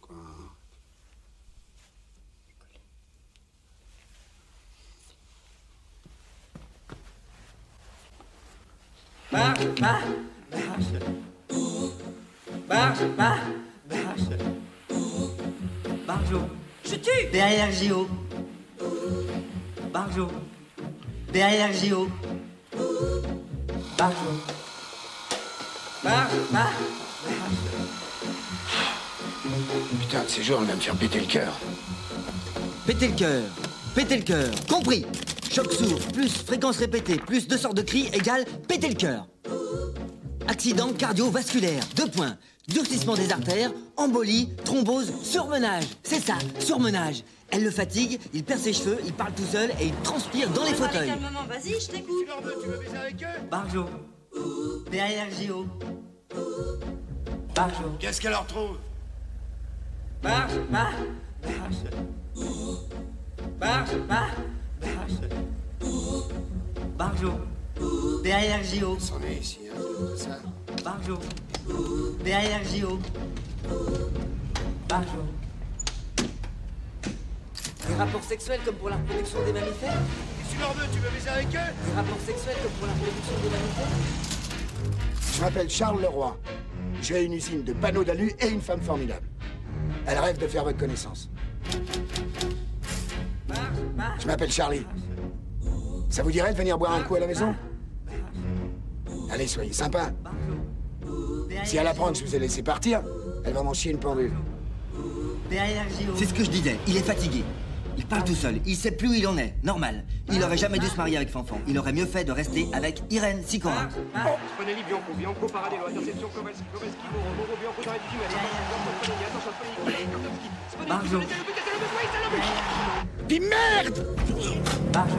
Speaker 9: Quoi?
Speaker 1: Marche, marche, marche, marche, marche. Barjo.
Speaker 6: Je tue.
Speaker 1: Derrière Géo. Barjo. Derrière Géo. Barjo. Marche, marche,
Speaker 9: Putain, de ces jours, on va me faire péter le cœur.
Speaker 1: Péter le cœur. Péter le cœur. Compris. Choc sourd, plus fréquence répétée, plus 2 sortes de cris égale péter le cœur. Accident cardiovasculaire, 2 points. Durcissement des artères, embolie, thrombose, surmenage. C'est ça, surmenage. Elle le fatigue, il perd ses cheveux, il parle tout seul et il transpire dans les fauteuils.
Speaker 6: Calmement, vas-y, je t'écoute.
Speaker 2: Tu veux baiser avec eux?
Speaker 1: Barjo. Derrière Géo. Barjo.
Speaker 2: Qu'est-ce qu'elle leur trouve?
Speaker 1: Marche, marche, marche. Marche, marche, marche. Barjo. Derrière Géo.
Speaker 9: C'en est ici, hein, c'est ça.
Speaker 1: Barjo. Derrière Géo. Barjo. Des rapports sexuels comme pour la reproduction des mammifères?
Speaker 2: Et tu leur veux, tu veux baiser avec eux?
Speaker 1: Des rapports sexuels comme pour la reproduction des mammifères?
Speaker 9: Je m'appelle Charles Leroy. J'ai une usine de panneaux d'alu et une femme formidable. Elle rêve de faire votre connaissance. Je m'appelle Charlie. Ça vous dirait de venir boire un coup à la maison? Allez, soyez sympa. Si elle apprend que je vous ai laissé partir, elle va m'en chier une pendule.
Speaker 1: C'est ce que je disais, il est fatigué. Il parle tout seul, il sait plus où il en est, normal. Il aurait jamais dû se marier avec Fanfan. Il aurait mieux fait de rester avec Irène Sicora.
Speaker 15: Spinelli, Bianco, Bianco, Paradelo, interception, Kovalski, Kovalski, Moro, Bianco, dans la difficulté, attention, Spinelli, Kartovski,
Speaker 1: Barjo.
Speaker 9: Dis merde!
Speaker 1: Barjo.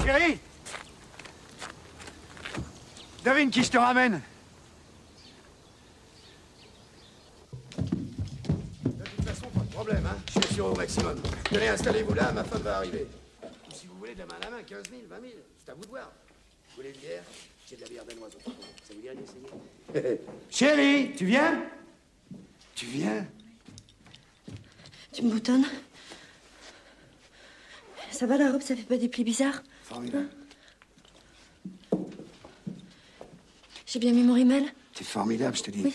Speaker 2: Chérie! Devine qui je te ramène?
Speaker 9: De toute façon, pas de problème, hein. Je suis sûr au maximum. Tenez, installez-vous là, ma femme va arriver. Ou si vous voulez, de la main à la main, 15 000, 20 000, c'est à vous de voir. Vous voulez une bière? J'ai de la bière danoise. Ça vous dirait d'essayer?
Speaker 2: Chérie, tu viens? Tu viens?
Speaker 6: Tu me boutonnes? Ça va la robe, ça fait pas des plis bizarres?
Speaker 9: Formidable.
Speaker 6: J'ai bien mis mon rimel?
Speaker 9: C'est formidable, je te dis.
Speaker 6: Oui.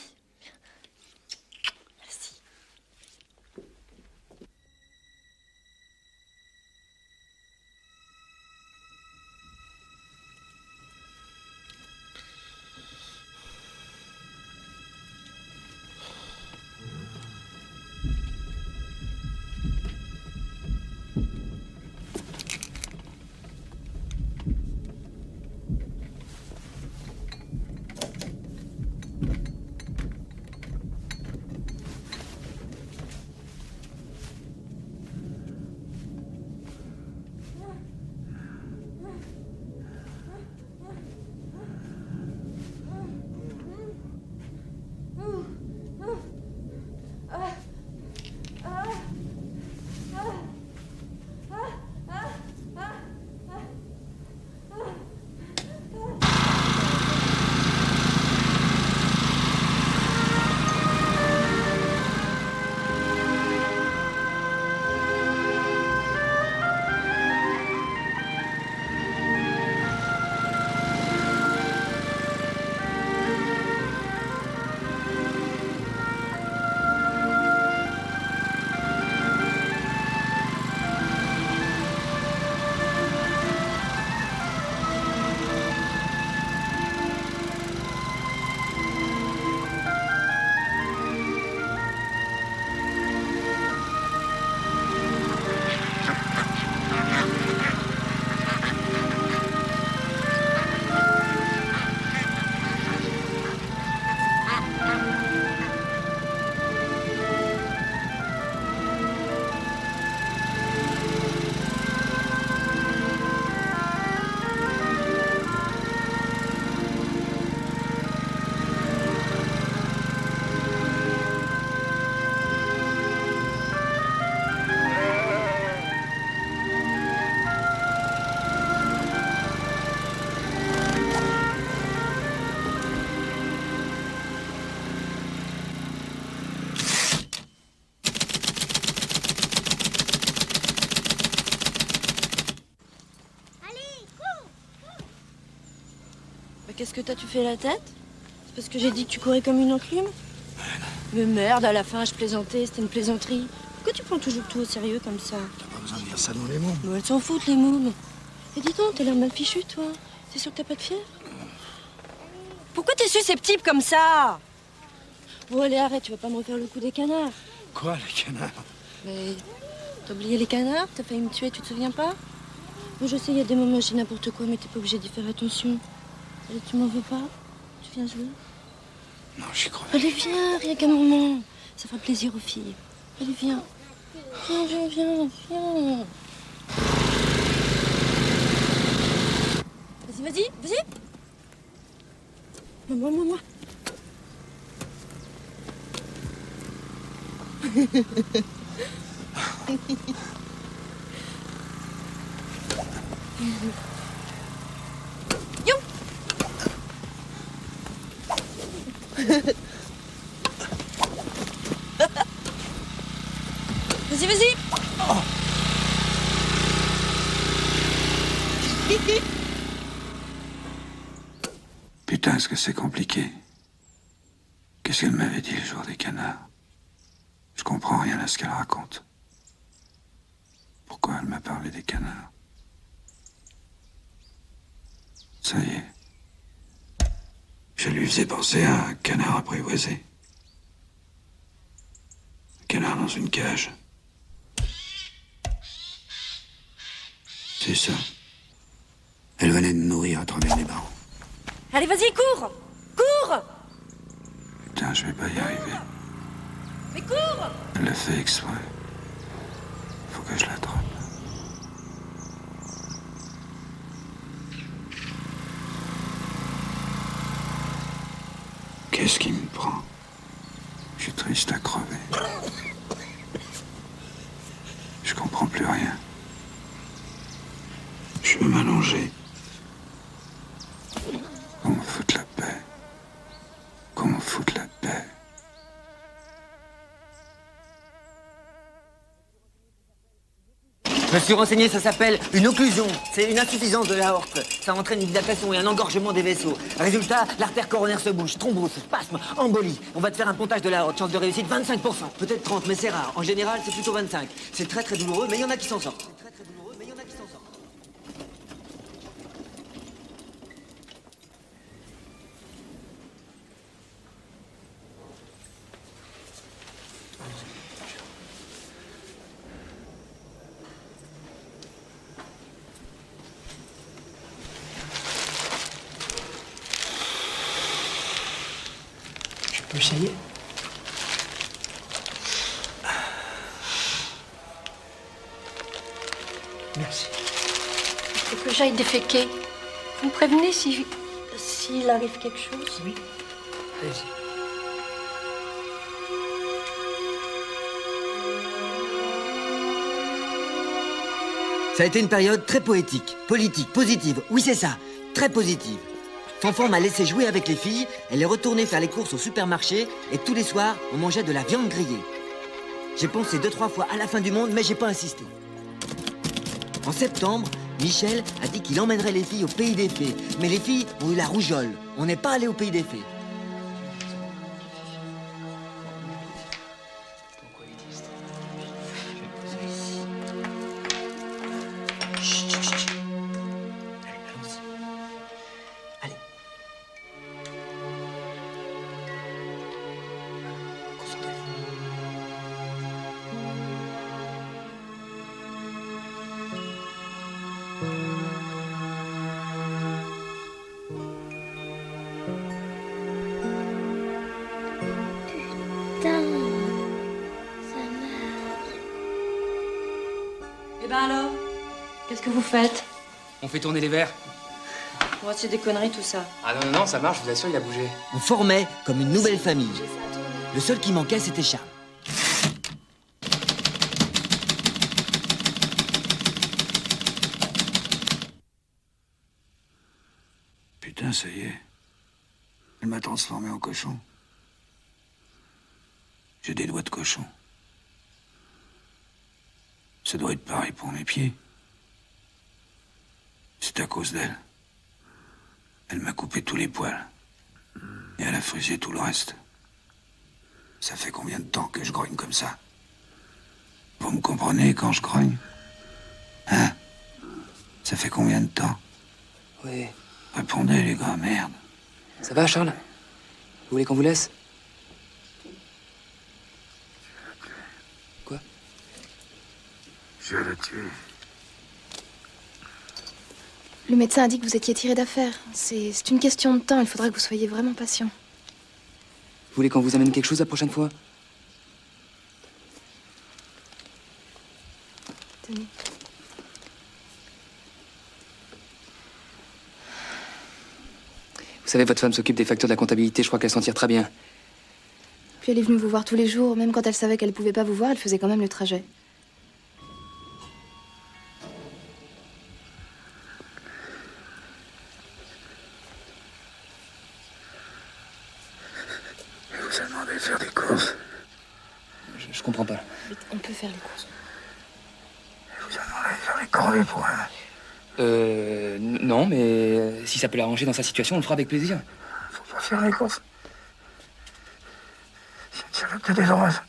Speaker 6: qu'est-ce que tu fait la tête? C'est parce que j'ai dit que tu courais comme une enclume? Mais merde, à la fin, je plaisantais, c'était une plaisanterie. Pourquoi tu prends toujours tout au sérieux comme ça?
Speaker 2: T'as pas besoin de dire ça dans les mots.
Speaker 6: Bon, elles s'en foutent, les mômes. Et dis donc, t'as l'air mal fichu, toi. T'es sûr que t'as pas de fièvre? Pourquoi t'es susceptible comme ça? Bon, allez, arrête, tu vas pas me refaire le coup des canards.
Speaker 2: Quoi, les canards?
Speaker 6: Mais t'as oublié les canards? T'as failli me tuer, tu te souviens pas? Bon, je sais, il y a des moments où je dis n'importe quoi, mais t'es pas obligé d'y faire attention. Allez, tu m'en veux pas? Tu viens jouer?
Speaker 2: Non, j'y crois.
Speaker 6: Allez, viens, rien qu'un moment. Ça fera plaisir aux filles. Allez, viens. Viens. Vas-y. Moi. Yo. Vas-y. Oh.
Speaker 9: Putain, est-ce que c'est compliqué? Qu'est-ce qu'elle m'avait dit le jour des canards? Je comprends rien à ce qu'elle raconte. Pourquoi elle m'a parlé des canards? Ça y est. Je lui faisais penser à un canard apprivoisé. Un canard dans une cage. C'est ça. Elle venait de nourrir à travers les barreaux.
Speaker 6: Allez, vas-y, cours.
Speaker 9: Putain, je vais pas y arriver.
Speaker 6: Mais cours.
Speaker 9: Elle l'a fait exprès. Faut que je l'attrape. Qu'est-ce qui me prend? Je suis triste à crever. Je comprends plus rien. Je veux m'allonger. Qu'on me foute la paix. Qu'on me foute la paix.
Speaker 1: Je me suis renseigné, ça s'appelle une occlusion. C'est une insuffisance de l'aorte. Ça entraîne une dilatation et un engorgement des vaisseaux. Résultat, l'artère coronaire se bouche, thrombose, spasme, embolie. On va te faire un pontage de l'aorte, chance de réussite 25%. Peut-être 30, mais c'est rare. En général, c'est plutôt 25. C'est très douloureux, mais il y en a qui s'en sortent.
Speaker 2: Je peux essayer? Merci.
Speaker 6: Il faut que j'aille déféquer. Vous me prévenez s'il arrive quelque chose?
Speaker 2: Oui. Allez-y.
Speaker 1: Ça a été une période très poétique, politique, positive. Oui, c'est ça, très positive. Fanfan m'a laissé jouer avec les filles, elle est retournée faire les courses au supermarché et tous les soirs, on mangeait de la viande grillée. J'ai pensé 2-3 fois à la fin du monde, mais j'ai pas insisté. En septembre, Michel a dit qu'il emmènerait les filles au Pays des Fées. Mais les filles ont eu la rougeole. On n'est pas allé au Pays des Fées.
Speaker 6: Eh ben alors, qu'est-ce que vous faites?
Speaker 12: On fait tourner les verres.
Speaker 6: Moi, c'est des conneries tout ça.
Speaker 12: Ah non, ça marche, je vous assure, il a bougé.
Speaker 1: On formait comme une nouvelle famille. Le seul qui manquait, c'était Charles.
Speaker 9: Putain, ça y est. Elle m'a transformé en cochon. J'ai des doigts de cochon. Ça doit être pareil pour mes pieds. C'est à cause d'elle. Elle m'a coupé tous les poils. Et elle a frisé tout le reste. Ça fait combien de temps que je grogne comme ça? Vous me comprenez quand je grogne? Hein? Ça fait combien de temps?
Speaker 12: Oui.
Speaker 9: Répondez, les gars, merde.
Speaker 12: Ça va, Charles? Vous voulez qu'on vous laisse? Quoi?
Speaker 9: Je vais la tuer.
Speaker 8: Le médecin a dit que vous étiez tiré d'affaire. C'est une question de temps. Il faudra que vous soyez vraiment patient.
Speaker 12: Vous voulez qu'on vous amène quelque chose la prochaine fois?
Speaker 8: Tenez.
Speaker 12: Vous savez, votre femme s'occupe des factures de la comptabilité. Je crois qu'elle s'en tire très bien.
Speaker 8: Puis elle est venue vous voir tous les jours. Même quand elle savait qu'elle ne pouvait pas vous voir, elle faisait quand même le trajet.
Speaker 9: Elle vous a demandé de faire des courses.
Speaker 12: Je comprends pas.
Speaker 8: Vite, on peut faire les courses.
Speaker 9: Elle vous a demandé de faire les corvées pour elle.
Speaker 12: Non, mais si ça peut l'arranger dans sa situation, on le fera avec plaisir.
Speaker 9: Faut pas faire les courses. C'est une salope de désordreuse.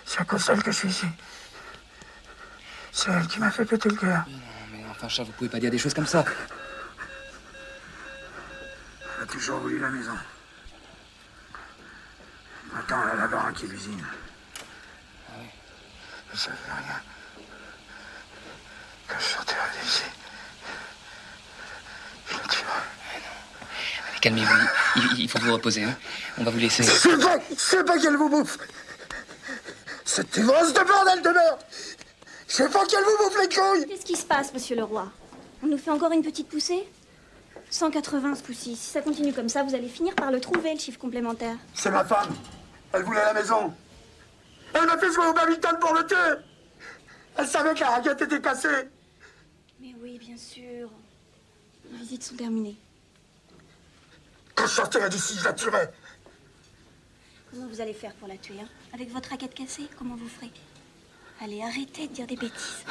Speaker 9: C'est à cause d'elle que je suis ici. C'est elle qui m'a fait péter le cœur.
Speaker 12: Non, mais enfin, Charles, vous pouvez pas dire des choses comme ça.
Speaker 9: Elle a toujours voulu la maison. Maintenant, elle a la baraque et l'usine.
Speaker 12: Ah oui.
Speaker 9: Je savais rien. Quand je sortirai d'ici, je la tuerai.
Speaker 12: Allez, calmez-vous. Il faut vous reposer, hein. On va vous laisser.
Speaker 9: C'est pas qu'elle vous bouffe. Cette grosse de bordel de merde. Je veux pas qu'elle vous bouffe les couilles.
Speaker 6: Qu'est-ce qui se passe, monsieur le roi? On nous fait encore une petite poussée? 180 ce coup-ci. Si ça continue comme ça, vous allez finir par le trouver, le chiffre complémentaire.
Speaker 9: C'est ma femme. Elle voulait la maison. Elle m'a fait jouer au badminton pour le tuer. Elle savait que la raquette était cassée.
Speaker 6: Mais oui, bien sûr. Les visites sont terminées.
Speaker 9: Quand je sortirai d'ici, je la tuerai.
Speaker 6: Comment vous allez faire pour la tuer, hein? Avec votre raquette cassée, comment vous ferez? Allez, arrêtez de dire des bêtises.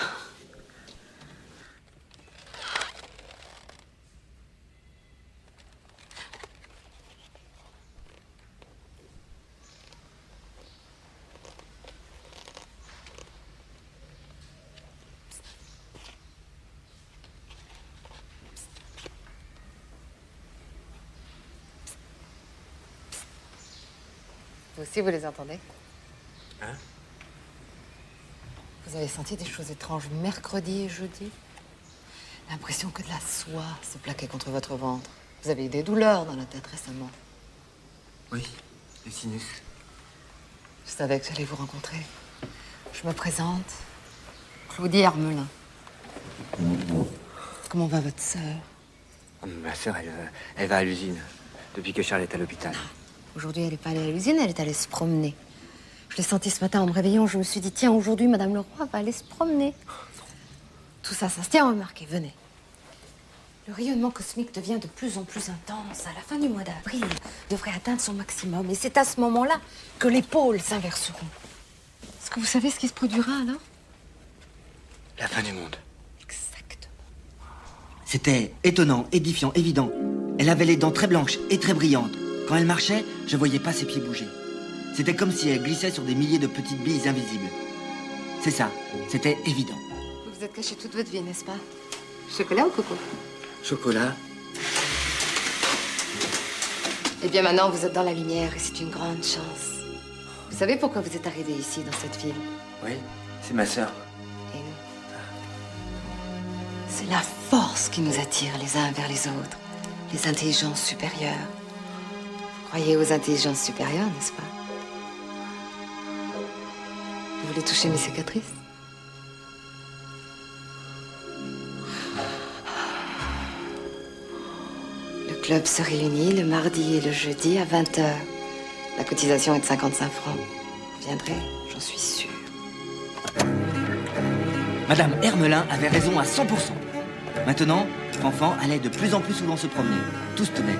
Speaker 16: Vous aussi, vous les entendez?
Speaker 11: Hein?
Speaker 16: Vous avez senti des choses étranges mercredi et jeudi? L'impression que de la soie se plaquait contre votre ventre. Vous avez eu des douleurs dans la tête récemment.
Speaker 11: Oui, le sinus.
Speaker 16: Je savais que j'allais vous rencontrer. Je me présente. Claudie Hermelin. Comment va votre sœur?
Speaker 11: Ma sœur, elle va à l'usine depuis que Charles est à l'hôpital.
Speaker 16: Aujourd'hui, elle n'est pas allée à l'usine, elle est allée se promener. Je l'ai senti ce matin en me réveillant. Je me suis dit, tiens, aujourd'hui, Madame Leroy va aller se promener. Tout ça, ça se tient, remarquez, venez. Le rayonnement cosmique devient de plus en plus intense. À la fin du mois d'avril, il devrait atteindre son maximum. Et c'est à ce moment-là que les pôles s'inverseront. Est-ce que vous savez ce qui se produira alors?
Speaker 11: La fin du monde.
Speaker 1: C'était étonnant, édifiant, évident. Elle avait les dents très blanches et très brillantes. Quand elle marchait, je voyais pas ses pieds bouger. C'était comme si elle glissait sur des milliers de petites billes invisibles. C'est ça, c'était évident.
Speaker 16: Vous vous êtes caché toute votre vie, n'est-ce pas? Chocolat ou coco?
Speaker 11: Chocolat.
Speaker 16: Eh bien maintenant, vous êtes dans la lumière et c'est une grande chance. Vous savez pourquoi vous êtes arrivé ici, dans cette ville?
Speaker 11: Oui, c'est ma sœur.
Speaker 16: Et nous? C'est la force qui nous attire les uns vers les autres. Les intelligences supérieures. Vous croyez aux intelligences supérieures, n'est-ce pas? Vous voulez toucher mes cicatrices? Le club se réunit le mardi et le jeudi à 20h. La cotisation est de 55 francs. Vous viendrez, j'en suis sûre.
Speaker 1: Madame Hermelin avait raison à 100%. Maintenant, Fanfan allait de plus en plus souvent se promener. Tout se tenait.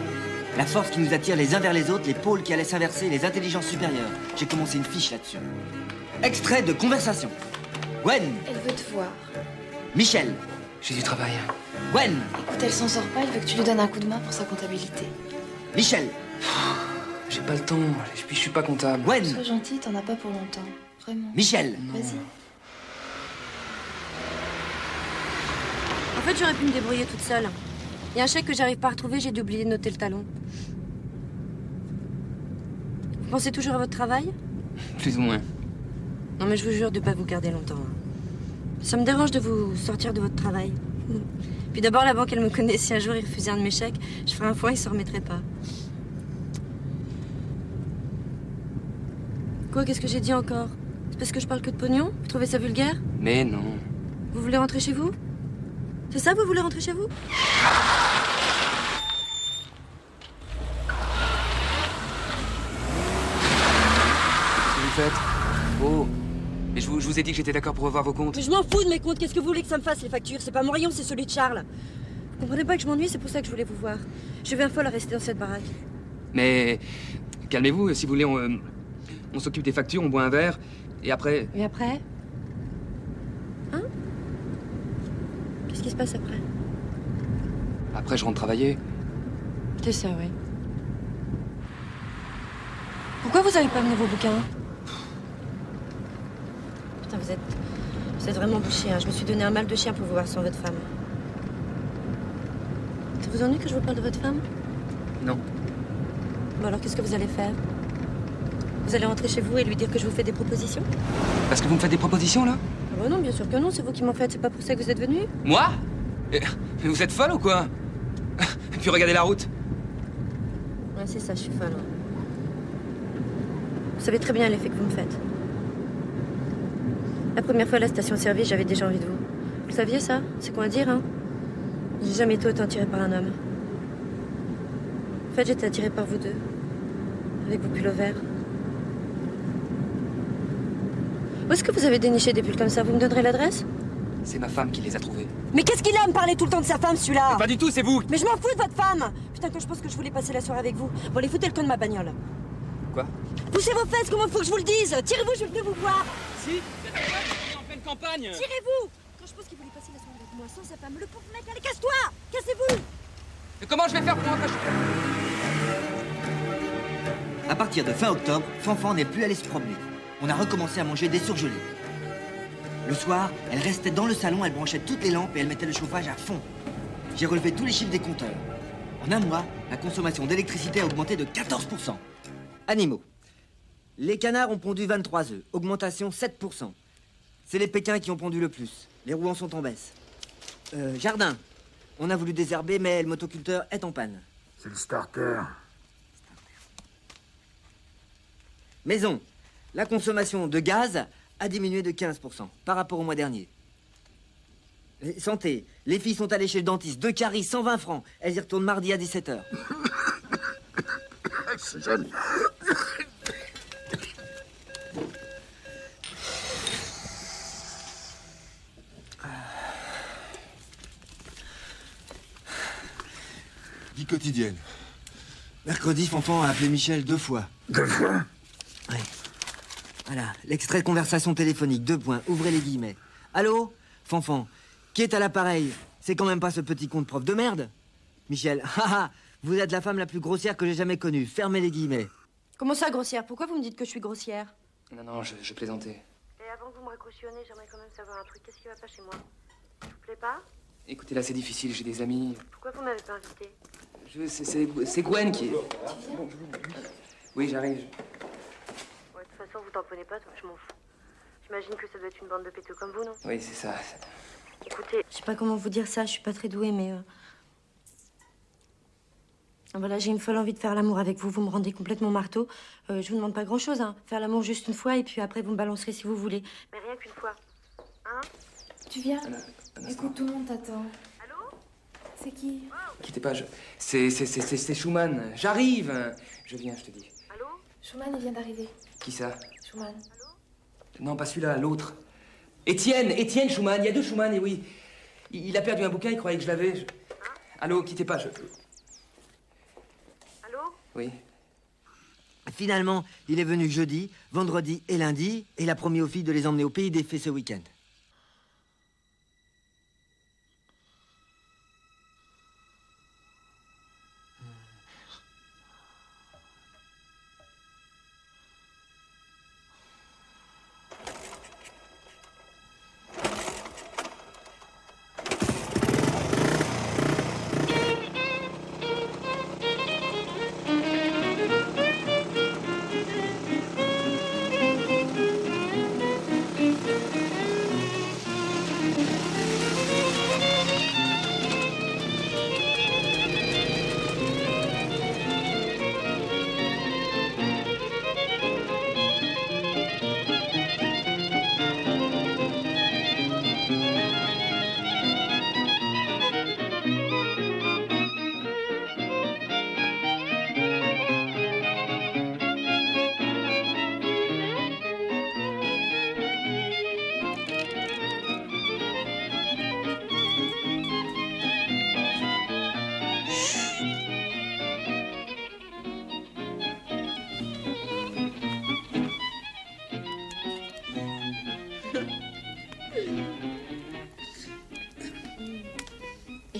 Speaker 1: La force qui nous attire les uns vers les autres, les pôles qui allaient s'inverser, les intelligences supérieures. J'ai commencé une fiche là-dessus. Extrait de conversation. Gwen.
Speaker 8: Elle veut te voir.
Speaker 1: Michel.
Speaker 12: J'ai du travail.
Speaker 1: Gwen.
Speaker 8: Écoute, elle s'en sort pas, il veut que tu lui donnes un coup de main pour sa comptabilité.
Speaker 1: Michel.
Speaker 12: J'ai pas le temps, puis je suis pas comptable.
Speaker 1: Gwen.
Speaker 8: Sois gentil, t'en as pas pour longtemps. Vraiment.
Speaker 1: Michel.
Speaker 8: Vas-y.
Speaker 6: En fait, j'aurais pu me débrouiller toute seule. Il y a un chèque que j'arrive pas à retrouver, j'ai dû oublier de noter le talon. Vous pensez toujours à votre travail?
Speaker 12: Plus ou moins.
Speaker 6: Non, mais je vous jure de pas vous garder longtemps. Ça me dérange de vous sortir de votre travail. Puis d'abord, la banque, elle me connaît. Si un jour il refusait un de mes chèques, je ferais un foin, il s'en remettrait pas. Quoi, qu'est-ce que j'ai dit encore? C'est parce que je parle que de pognon? Vous trouvez ça vulgaire?
Speaker 12: Mais non.
Speaker 6: Vous voulez rentrer chez vous? C'est ça, vous voulez rentrer chez vous?
Speaker 12: Qu'est-ce que vous faites? Oh. Mais je vous ai dit que j'étais d'accord pour revoir vos comptes.
Speaker 6: Mais je m'en fous de mes comptes. Qu'est-ce que vous voulez que ça me fasse, les factures? C'est pas mon rayon, c'est celui de Charles. Vous comprenez pas que je m'ennuie? C'est pour ça que je voulais vous voir. Je viens folle à rester dans cette baraque.
Speaker 12: Mais calmez-vous, si vous voulez, on s'occupe des factures, on boit un verre, et après...
Speaker 6: Et après? Hein? Qu'est-ce qui se passe après?
Speaker 12: Après, je rentre travailler.
Speaker 6: C'est ça, oui. Pourquoi vous avez pas amené vos bouquins? Putain, vous êtes vraiment bouché, hein. Je me suis donné un mal de chien pour vous voir sans votre femme. Ça vous ennuie que je vous parle de votre femme?
Speaker 12: Non.
Speaker 6: Bon, alors qu'est-ce que vous allez faire? Vous allez rentrer chez vous et lui dire que je vous fais des propositions?
Speaker 12: Parce que vous me faites des propositions, là?
Speaker 6: Ah bah non, bien sûr que non, c'est vous qui m'en faites, c'est pas pour ça que vous êtes venu?
Speaker 12: Moi? Mais vous êtes folle ou quoi? Et puis regardez la route.
Speaker 6: Ouais, c'est ça, je suis folle. Ouais. Vous savez très bien l'effet que vous me faites. La première fois à la station-service, j'avais déjà envie de vous. Vous le saviez, ça? C'est quoi à dire, hein? J'ai jamais été autant attirée par un homme. En fait, j'étais attirée par vous deux. Avec vos pulls verts. Où est-ce que vous avez déniché des pulls comme ça? Vous me donnerez l'adresse?
Speaker 12: C'est ma femme qui les a trouvés.
Speaker 6: Mais qu'est-ce qu'il a à me parler tout le temps de sa femme, celui-là?
Speaker 12: Mais pas du tout, c'est vous!
Speaker 6: Mais je m'en fous de votre femme! Putain, quand je pense que je voulais passer la soirée avec vous. Bon, allez, foutez le camp de ma bagnole.
Speaker 12: Quoi?
Speaker 6: Poussez vos fesses, comment faut que je vous le dise? Tirez-vous, je vais venir vous voir!
Speaker 12: Si, c'est en pleine campagne!
Speaker 6: Tirez-vous! Quand je pense qu'il voulait passer la soirée avec moi sans sa femme, le pauvre mec, allez, casse-toi! Cassez-vous!
Speaker 12: Mais comment je vais faire pour rentrer chez...
Speaker 1: À partir de fin octobre, Fanfan n'est plus allée se promener. On a recommencé à manger des surgelés. Le soir, elle restait dans le salon, elle branchait toutes les lampes et elle mettait le chauffage à fond. J'ai relevé tous les chiffres des compteurs. En un mois, la consommation d'électricité a augmenté de 14%. Animaux. Les canards ont pondu 23 œufs, augmentation 7%. C'est les Pékins qui ont pondu le plus. Les Rouen sont en baisse. Jardin. On a voulu désherber, mais le motoculteur est en panne.
Speaker 9: C'est le starter.
Speaker 1: Maison. La consommation de gaz a diminué de 15% par rapport au mois dernier. Santé. Les filles sont allées chez le dentiste. 2 caries, 120 francs. Elles y retournent mardi à 17h.
Speaker 9: C'est jeune.
Speaker 17: Vie quotidienne.
Speaker 1: Mercredi, Fanfan a appelé Michel 2 fois.
Speaker 9: 2 fois?
Speaker 1: Oui. Voilà, l'extrait de conversation téléphonique, 2 points, ouvrez les guillemets. Allô? Fanfan, qui est à l'appareil? C'est quand même pas ce petit con de prof de merde? Michel, haha, vous êtes la femme la plus grossière que j'ai jamais connue, fermez les guillemets.
Speaker 6: Comment ça, grossière? Pourquoi vous me dites que je suis grossière?
Speaker 12: Non, je plaisantais.
Speaker 6: Et avant que vous me raccrochionnez, j'aimerais quand même savoir un truc. Qu'est-ce qui va pas chez moi? Je vous plais pas?
Speaker 12: Écoutez, là, c'est difficile, j'ai des amis.
Speaker 6: Pourquoi vous m'avez pas invité?
Speaker 12: C'est Gwen qui est... Oui, j'arrive.
Speaker 6: Ouais, de toute façon, vous tamponnez pas, je m'en fous. J'imagine que ça doit être une bande de péteux comme vous, non?
Speaker 12: Oui, c'est ça.
Speaker 6: Écoutez, je sais pas comment vous dire ça, je suis pas très douée, mais... Voilà, j'ai une folle envie de faire l'amour avec vous, vous me rendez complètement marteau. Je vous demande pas grand-chose, hein. Faire l'amour juste une fois, et puis après, vous me balancerez si vous voulez. Mais rien qu'une fois. Hein?
Speaker 8: Tu viens? Écoute, tout le monde t'attend.
Speaker 6: Allô?
Speaker 8: C'est qui?
Speaker 12: Quittez pas, c'est Schumann. J'arrive. Je viens, je te dis.
Speaker 6: Allô?
Speaker 8: Schumann, il vient d'arriver.
Speaker 12: Qui ça?
Speaker 8: Schumann.
Speaker 12: Non, pas celui-là, l'autre. Étienne Schumann. Il y a 2 Schumann, et oui. Il a perdu un bouquin, il croyait que je l'avais. Allô, quittez pas,
Speaker 6: Allô?
Speaker 12: Oui.
Speaker 1: Finalement, il est venu jeudi, vendredi et lundi, et il a promis aux filles de les emmener au pays des fées ce week-end.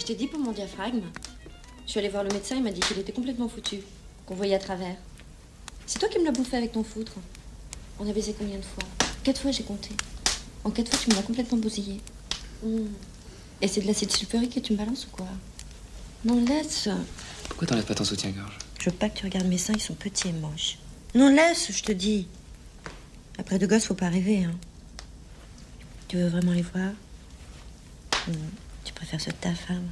Speaker 6: je t'ai dit pour mon diaphragme. Je suis allée voir le médecin, il m'a dit qu'il était complètement foutu, qu'on voyait à travers. C'est toi qui me l'as bouffé avec ton foutre. On a baisé combien de fois? 4 fois, j'ai compté. En 4 fois, tu me l'as complètement bousillé. Et c'est de l'acide sulfurique que tu me balances ou quoi? Non, laisse.
Speaker 12: Pourquoi t'enlèves pas ton soutien-gorge?
Speaker 6: Je veux pas que tu regardes mes seins, ils sont petits et moches. Non, laisse, je te dis. Après 2 gosses, faut pas rêver, hein. Tu veux vraiment les voir? Tu préfères ceux de ta femme?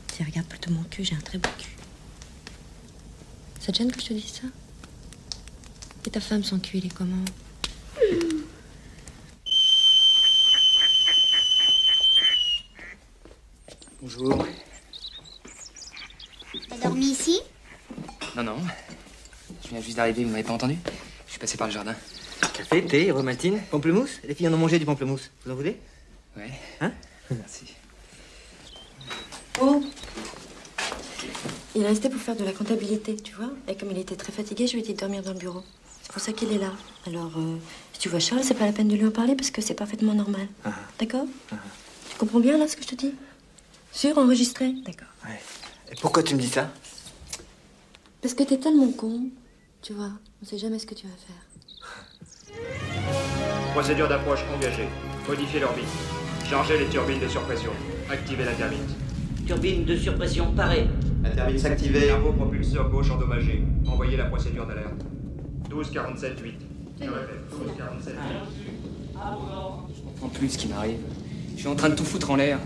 Speaker 6: Tiens, regarde plutôt mon cul, j'ai un très beau cul. Ça te gêne que je te dise ça? Et ta femme, son cul, il est comment?
Speaker 12: Bonjour.
Speaker 18: T'as dormi ici?
Speaker 12: Non. Je viens juste d'arriver, vous m'avez pas entendu? Je suis passé par le jardin.
Speaker 1: Café, thé, romaltine, pamplemousse. Les filles en ont mangé du pamplemousse. Vous en voulez?
Speaker 12: Ouais.
Speaker 1: Hein?
Speaker 12: Merci.
Speaker 6: Oh! Il est resté pour faire de la comptabilité, tu vois. Et comme il était très fatigué, je lui ai dit de dormir dans le bureau. C'est pour ça qu'il est là. Alors, si tu vois Charles, c'est pas la peine de lui en parler parce que c'est parfaitement normal. D'accord? Tu comprends bien, là, ce que je te dis? Sûr, enregistré? D'accord.
Speaker 1: Ouais. Et pourquoi tu me dis ça?
Speaker 6: Parce que t'es tellement con, tu vois. On sait jamais ce que tu vas faire.
Speaker 15: Procédure d'approche engagée. Modifier l'orbite. Changer les turbines de surpression. Activer la thermite.
Speaker 1: Turbine de surpression parée.
Speaker 15: La thermite s'activer. Cerveau propulseur gauche endommagé. Envoyez la procédure d'alerte. 12-47-8. Je répète, 12-47-8.
Speaker 12: Je comprends plus ce qui m'arrive. Je suis en train de tout foutre en l'air.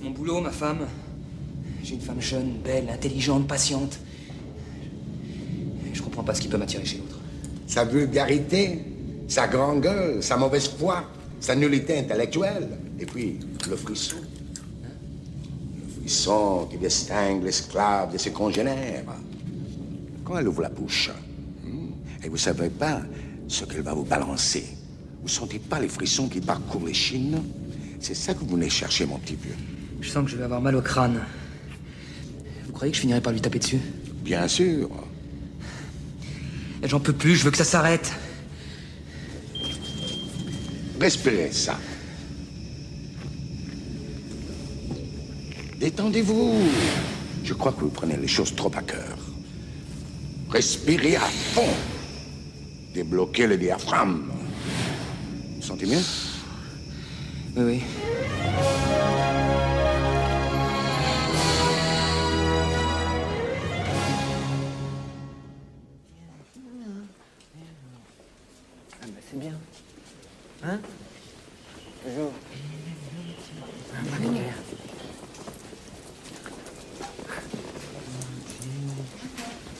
Speaker 12: Mon boulot, ma femme. J'ai une femme jeune, belle, intelligente, patiente. Je comprends pas ce qui peut m'attirer chez l'autre.
Speaker 10: Sa vulgarité, sa grande gueule, sa mauvaise foi, sa nullité intellectuelle. Et puis, le frisson. Le frisson qui distingue l'esclave de ses congénères. Quand elle ouvre la bouche, et vous savez pas ce qu'elle va vous balancer. Vous sentez pas les frissons qui parcourent les chines? C'est ça que vous venez chercher, mon petit vieux.
Speaker 12: Je sens que je vais avoir mal au crâne. Vous croyez que je finirai par lui taper dessus?
Speaker 10: Bien sûr.
Speaker 12: J'en peux plus, je veux que ça s'arrête.
Speaker 10: Respirez ça. Détendez-vous. Je crois que vous prenez les choses trop à cœur. Respirez à fond. Débloquez le diaphragme. Vous sentez mieux?
Speaker 12: Oui.
Speaker 1: C'est bien. Hein? Toujours.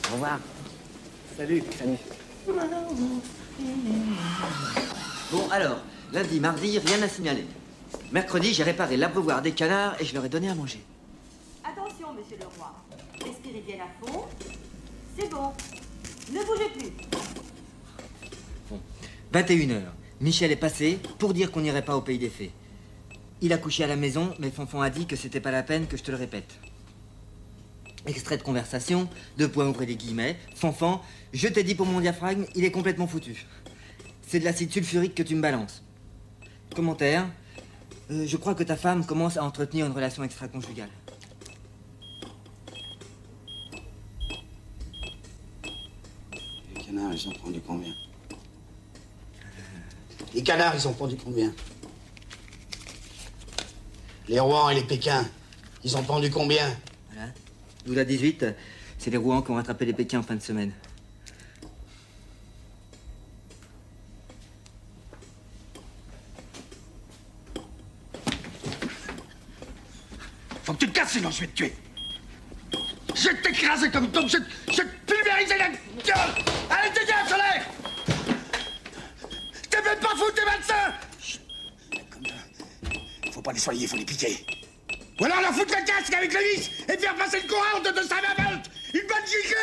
Speaker 1: Au revoir. Salut. Bon, alors, lundi, mardi, rien à signaler. Mercredi, j'ai réparé l'abreuvoir des canards et je leur ai donné à manger.
Speaker 19: Attention, monsieur le roi. Respirez bien à fond. C'est bon. Ne bougez plus.
Speaker 1: 21h. Michel est passé pour dire qu'on n'irait pas au pays des fées. Il a couché à la maison, mais Fanfan a dit que c'était pas la peine que je te le répète. Extrait de conversation, 2 points ouvrez les guillemets. Fanfan, je t'ai dit pour mon diaphragme, il est complètement foutu. C'est de l'acide sulfurique que tu me balances. Commentaire. Je crois que ta femme commence à entretenir une relation extra-conjugale.
Speaker 2: Les canards, ils ont pendu combien? Les canards, ils ont pendu combien? Les Rouen et les Pékins, ils ont pendu combien?
Speaker 1: Voilà. 12 à 18, c'est les Rouen qui ont rattrapé les Pékins en fin de semaine.
Speaker 2: Faut que tu te casses, sinon je vais te tuer. Je vais t'écraser comme tombe, je vais te pulvériser la gueule. Allez, dégage, soleil. T'es même pas fou, t'es médecin. Chut. Faut pas les soigner, faut les piquer. Ou alors leur foutre le casque avec le vis et faire passer le courant de 220 volts. Une bonne gigue.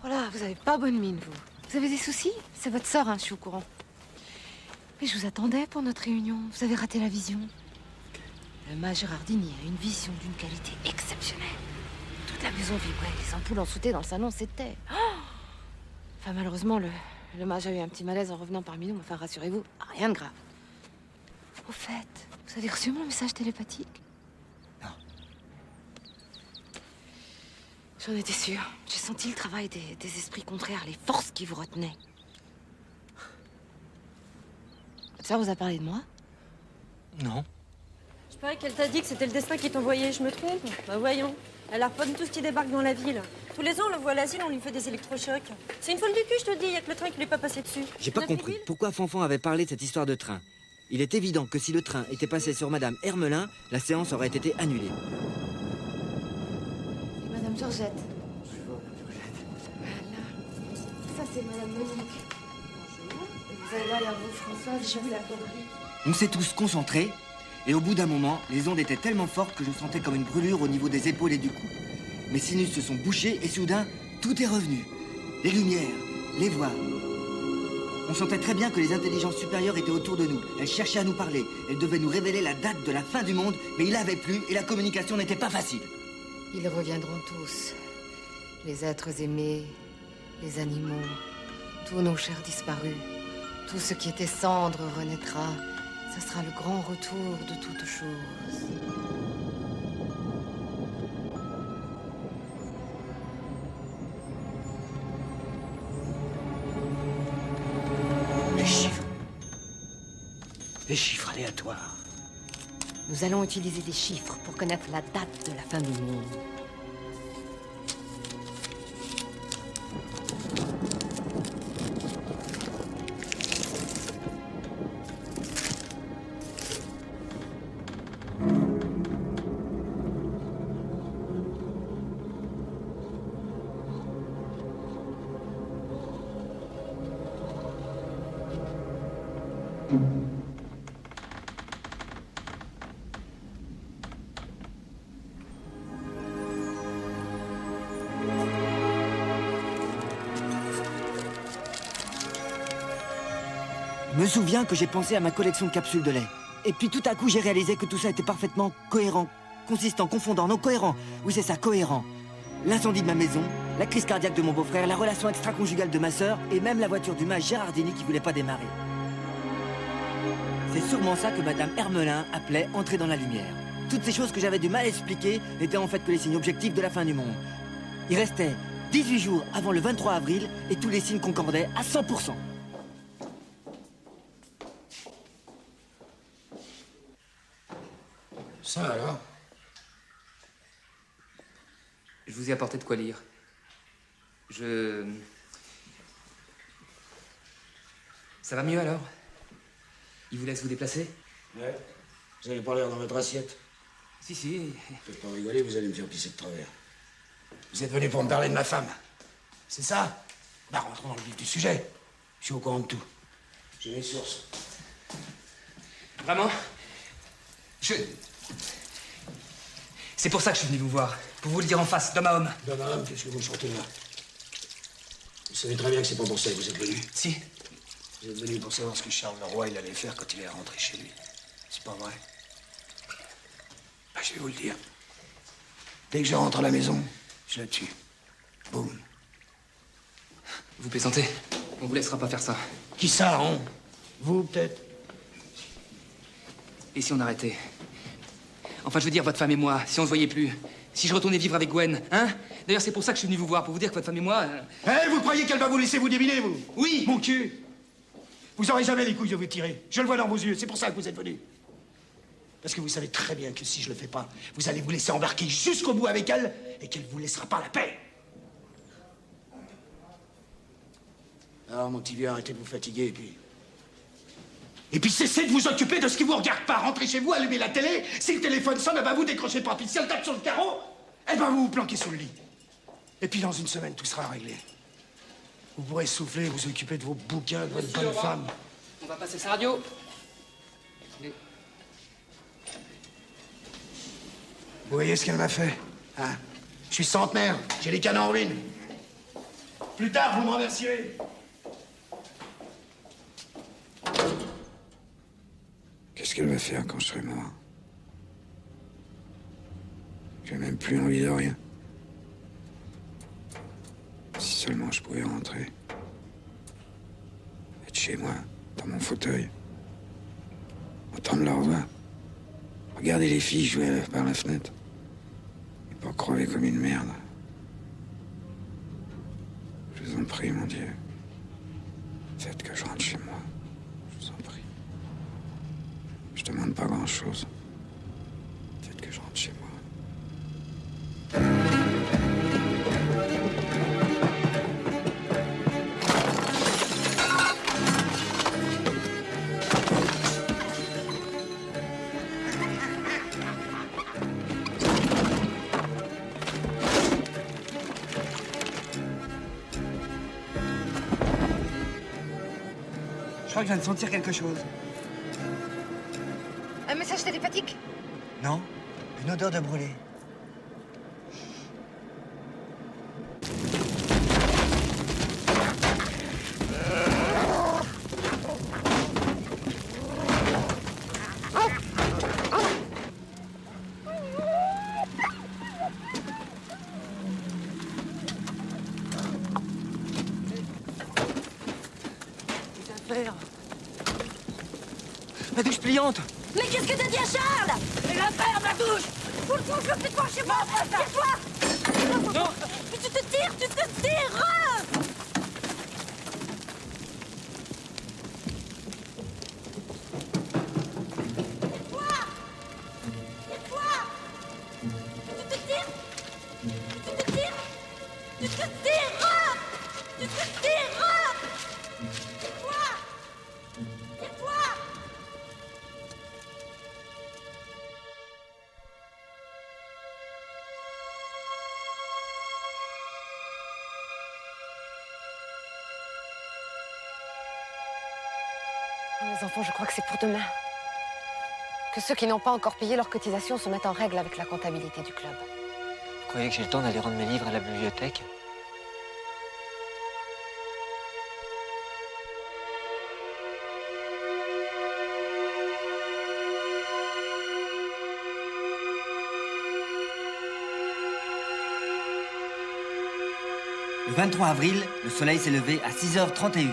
Speaker 16: Oh là, vous avez pas bonne mine, vous. Vous avez des soucis? C'est votre sœur, hein, je suis au courant. Mais je vous attendais pour notre réunion. Vous avez raté la vision. Le mage Gérardini a une vision d'une qualité exceptionnelle. Toute la maison vibrait, les ampoules en sautaient dans le salon, c'était... Oh, enfin, malheureusement, le mage a eu un petit malaise en revenant parmi nous. Enfin, rassurez-vous, rien de grave. Au fait, vous avez reçu mon message télépathique?
Speaker 1: Non.
Speaker 16: J'en étais sûre. J'ai senti le travail des esprits contraires, les forces qui vous retenaient. Ça vous a parlé de moi?
Speaker 1: Non.
Speaker 6: Je parie qu'elle t'a dit que c'était le destin qui t'envoyait, je me trompe? Bah voyons. Elle harponne tout ce qui débarque dans la ville. Tous les ans, on le voit à l'asile, on lui fait des électrochocs. C'est une folle du cul, je te dis, il y a que le train qui lui est pas passé dessus.
Speaker 1: J'ai pas compris pourquoi Fanfan avait parlé de cette histoire de train. Il est évident que si le train était passé sur Madame Hermelin, la séance aurait été annulée.
Speaker 16: Et Madame Georgette. Bonjour, Georgette. Voilà. Ça, c'est Madame Monique. Bonjour. Et vous avez derrière vous, Françoise, j'ai vu la connerie.
Speaker 1: On s'est tous concentrés, et au bout d'un moment, les ondes étaient tellement fortes que je sentais comme une brûlure au niveau des épaules et du cou. Mes sinus se sont bouchés, et soudain, tout est revenu. Les lumières, les voix. On sentait très bien que les intelligences supérieures étaient autour de nous. Elles cherchaient à nous parler. Elles devaient nous révéler la date de la fin du monde, mais il n'avait plus et la communication n'était pas facile.
Speaker 16: Ils reviendront tous. Les êtres aimés, les animaux, tous nos chers disparus. Tout ce qui était cendre renaîtra. Ce sera le grand retour de toutes choses.
Speaker 9: Les chiffres aléatoires.
Speaker 16: Nous allons utiliser des chiffres pour connaître la date de la fin du monde.
Speaker 1: Je me souviens que j'ai pensé à ma collection de capsules de lait. Et puis tout à coup, j'ai réalisé que tout ça était parfaitement cohérent, consistant, confondant, non cohérent. Oui, c'est ça, cohérent. L'incendie de ma maison, la crise cardiaque de mon beau-frère, la relation extra-conjugale de ma sœur, et même la voiture du mage Gérardini qui voulait pas démarrer. C'est sûrement ça que Madame Hermelin appelait entrer dans la lumière. Toutes ces choses que j'avais du mal à expliquer n'étaient en fait que les signes objectifs de la fin du monde. Il restait 18 jours avant le 23 avril et tous les signes concordaient à 100%.
Speaker 3: Ça alors?
Speaker 12: Je vous ai apporté de quoi lire. Ça va mieux alors? Il vous laisse vous déplacer?
Speaker 9: Ouais. Vous avez pas l'air dans votre assiette.
Speaker 12: Si, si.
Speaker 9: Faites pas rigoler, vous allez me faire pisser de travers. Vous êtes venu pour me parler de ma femme. C'est ça? Bah, rentrons dans le vif du sujet. Je suis au courant de tout. J'ai mes sources.
Speaker 12: Vraiment? C'est pour ça que je suis venu vous voir. Pour vous le dire en face, d'homme à homme.
Speaker 9: D'homme à homme, qu'est-ce que vous me chantez là? Vous savez très bien que c'est pas pour ça que vous êtes venu.
Speaker 12: Si.
Speaker 9: Vous êtes venu pour savoir ce que Charles Leroy il allait faire quand il est rentré chez lui. C'est pas vrai? Bah, je vais vous le dire. Dès que je rentre à la maison, je la tue. Boum.
Speaker 12: Vous plaisantez? On vous laissera pas faire ça.
Speaker 9: Qui ça, hein? Vous, peut-être?
Speaker 12: Et si on arrêtait? Enfin, je veux dire, votre femme et moi, si on se voyait plus. Si je retournais vivre avec Gwen, hein? D'ailleurs, c'est pour ça que je suis venu vous voir, pour vous dire que votre femme et moi...
Speaker 9: Eh, vous croyez qu'elle va vous laisser vous débiner, vous?
Speaker 12: Oui!
Speaker 9: Mon cul! Vous aurez jamais les couilles de vous tirer. Je le vois dans vos yeux, c'est pour ça que vous êtes venu. Parce que vous savez très bien que si je le fais pas, vous allez vous laisser embarquer jusqu'au bout avec elle et qu'elle vous laissera pas la paix. Alors, mon petit vieux, arrêtez de vous fatiguer et puis cessez de vous occuper de ce qui vous regarde pas. Rentrez chez vous, allumez la télé. Si le téléphone sonne, eh ben vous décrochez pas. Puis si elle tape sur le carreau, eh ben vous vous planquez sous le lit. Et puis dans une semaine, tout sera réglé. Vous pourrez souffler, vous occuper de vos bouquins, de votre bonne femme.
Speaker 12: On va passer sa radio.
Speaker 9: Vous voyez ce qu'elle m'a fait, hein? Je suis centenaire, j'ai les canons en ruine. Plus tard, vous me remercierez. Qu'est-ce qu'elle va faire quand je serai mort? J'ai même plus envie de rien. Si seulement je pouvais rentrer. Être chez moi, dans mon fauteuil. Entendre leur voix. Regarder les filles jouer par la fenêtre. Et pas crever comme une merde. Je vous en prie, mon Dieu. Faites que je rentre chez moi. Je vous en prie. Je demande pas grand-chose. Faites que je rentre chez moi.
Speaker 1: Je crois que je viens de sentir quelque chose.
Speaker 16: Un message télépathique?
Speaker 1: Non, une odeur de brûlé.
Speaker 12: La douche pliante.
Speaker 6: Mais qu'est-ce que t'as dit à Charles?
Speaker 12: Elle a ferme la douche.
Speaker 6: Pour le coup, je veux plus te voir chez moi. Tire-toi.
Speaker 12: Non.
Speaker 6: Mais tu te tires.
Speaker 16: Mes enfants, je crois que c'est pour demain. Que ceux qui n'ont pas encore payé leur cotisation se mettent en règle avec la comptabilité du club.
Speaker 12: Vous croyez que j'ai le temps d'aller rendre mes livres à la bibliothèque?
Speaker 1: Le 23 avril, le soleil s'est levé à 6h31.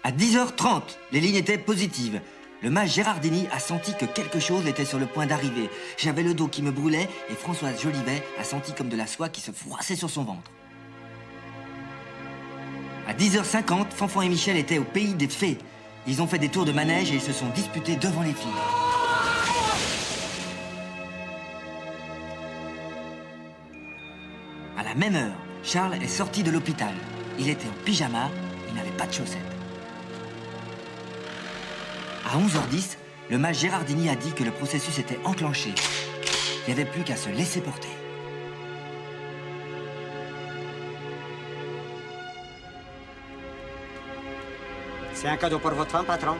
Speaker 1: À 10h30, les lignes étaient positives. Le mage Gérardini a senti que quelque chose était sur le point d'arriver. J'avais le dos qui me brûlait et Françoise Jolivet a senti comme de la soie qui se froissait sur son ventre. À 10h50, Fanfan et Michel étaient au pays des fées. Ils ont fait des tours de manège et ils se sont disputés devant les filles. À la même heure, Charles est sorti de l'hôpital. Il était en pyjama, il n'avait pas de chaussettes. À 11h10, le mage Gérardini a dit que le processus était enclenché. Il n'y avait plus qu'à se laisser porter.
Speaker 14: C'est un cadeau pour votre femme, patron.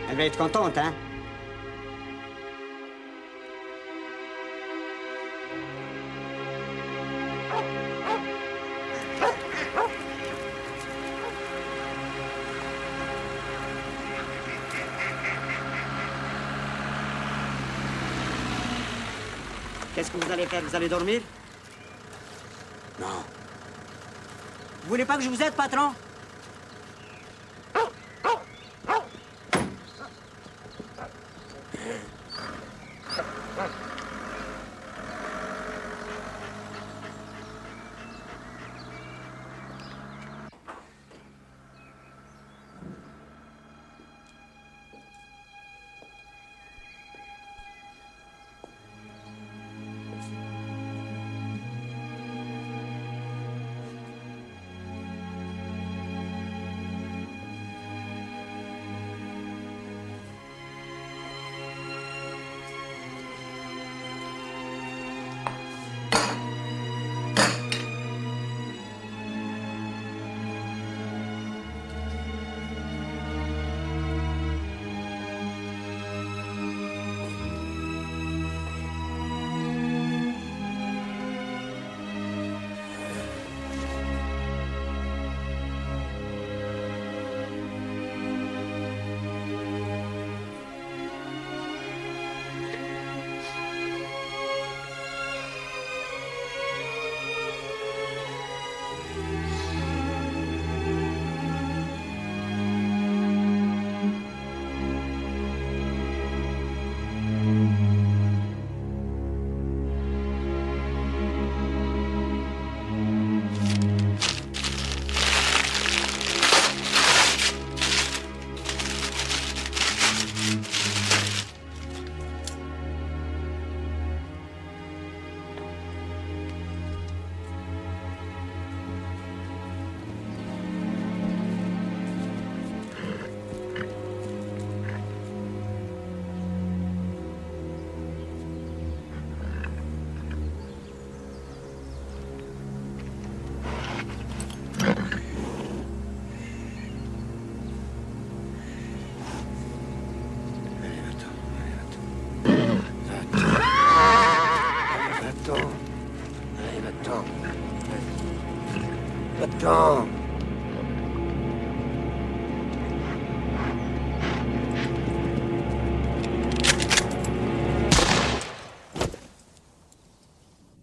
Speaker 14: Elle va être contente, hein? Qu'est-ce que vous allez faire? Vous allez dormir?
Speaker 9: Non.
Speaker 14: Vous voulez pas que je vous aide, patron?
Speaker 3: Pas de temps.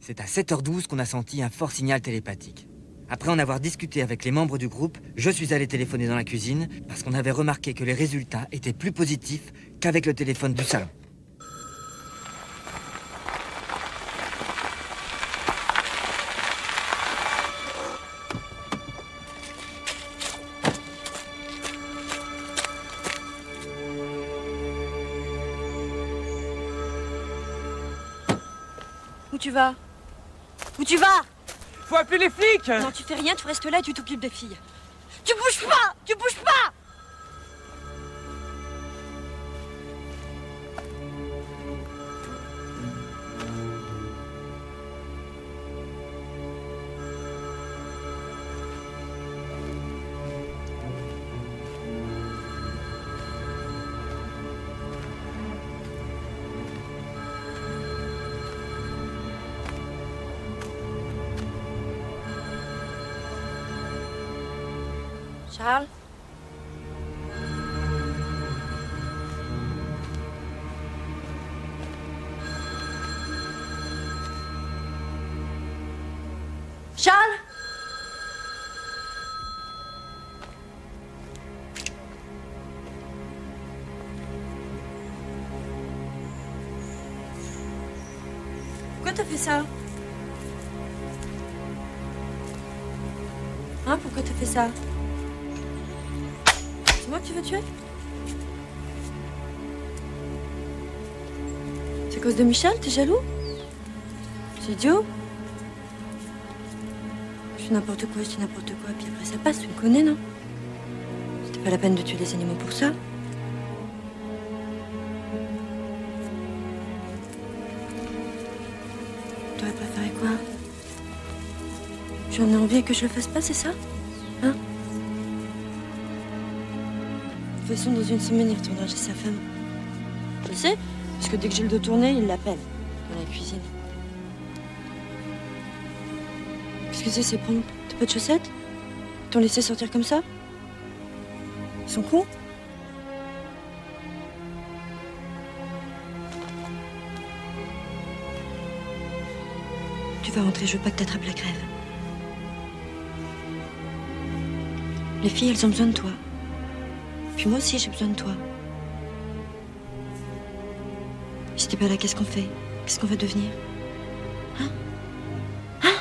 Speaker 1: C'est à 7h12 qu'on a senti un fort signal télépathique. Après en avoir discuté avec les membres du groupe, je suis allé téléphoner dans la cuisine parce qu'on avait remarqué que les résultats étaient plus positifs qu'avec le téléphone du salon.
Speaker 6: Où tu vas? Où tu vas?
Speaker 12: Faut appeler les flics!
Speaker 6: Non, tu fais rien, tu restes là et tu t'occupes des filles. Tu bouges pas! Tu bouges pas! Charles? Charles? Pourquoi t'as fait ça? Hein, pourquoi t'as fait ça? C'est moi que tu veux tuer? C'est à cause de Michel? T'es jaloux? C'est idiot? Je fais n'importe quoi, je dis n'importe quoi, puis après ça passe, tu me connais, non? C'était pas la peine de tuer les animaux pour ça. T'aurais préféré quoi? J'en ai envie et que je le fasse pas, c'est ça? Hein? De toute façon, dans une semaine, il retournera chez sa femme. Tu le sais? Parce que dès que j'ai le dos tourné, il l'appelle. Dans la cuisine. Qu'est-ce que c'est, ces pompes? T'as pas de chaussettes? Ils t'ont laissé sortir comme ça? Ils sont cons? Tu vas rentrer, je veux pas que t'attrapes la crève. Les filles, elles ont besoin de toi. Puis moi aussi, j'ai besoin de toi. Si t'es pas là, qu'est-ce qu'on fait? Qu'est-ce qu'on va devenir? Hein? Hein?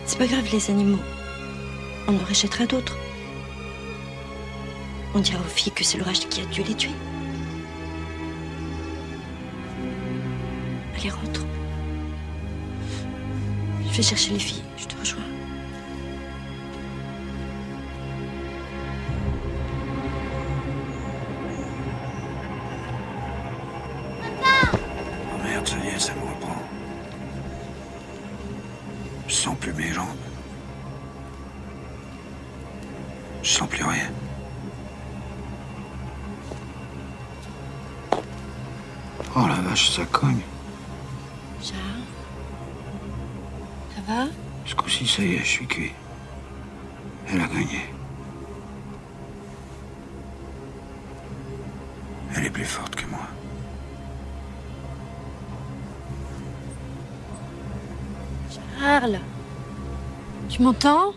Speaker 6: C'est pas grave, les animaux. On en rachètera d'autres. On dira aux filles que c'est l'orage qui a dû les tuer. Allez, rentre. Je vais chercher les filles, je te rejoins.
Speaker 9: Oh merde, ça y est, ça me reprend. Je sens plus mes jambes. Je sens plus rien. Oh la vache, ça cogne.
Speaker 6: Charles? Ça va?
Speaker 9: Ce coup-ci, ça y est, je suis cuit. Elle a gagné. Elle est plus forte que moi.
Speaker 6: Charles? Tu m'entends?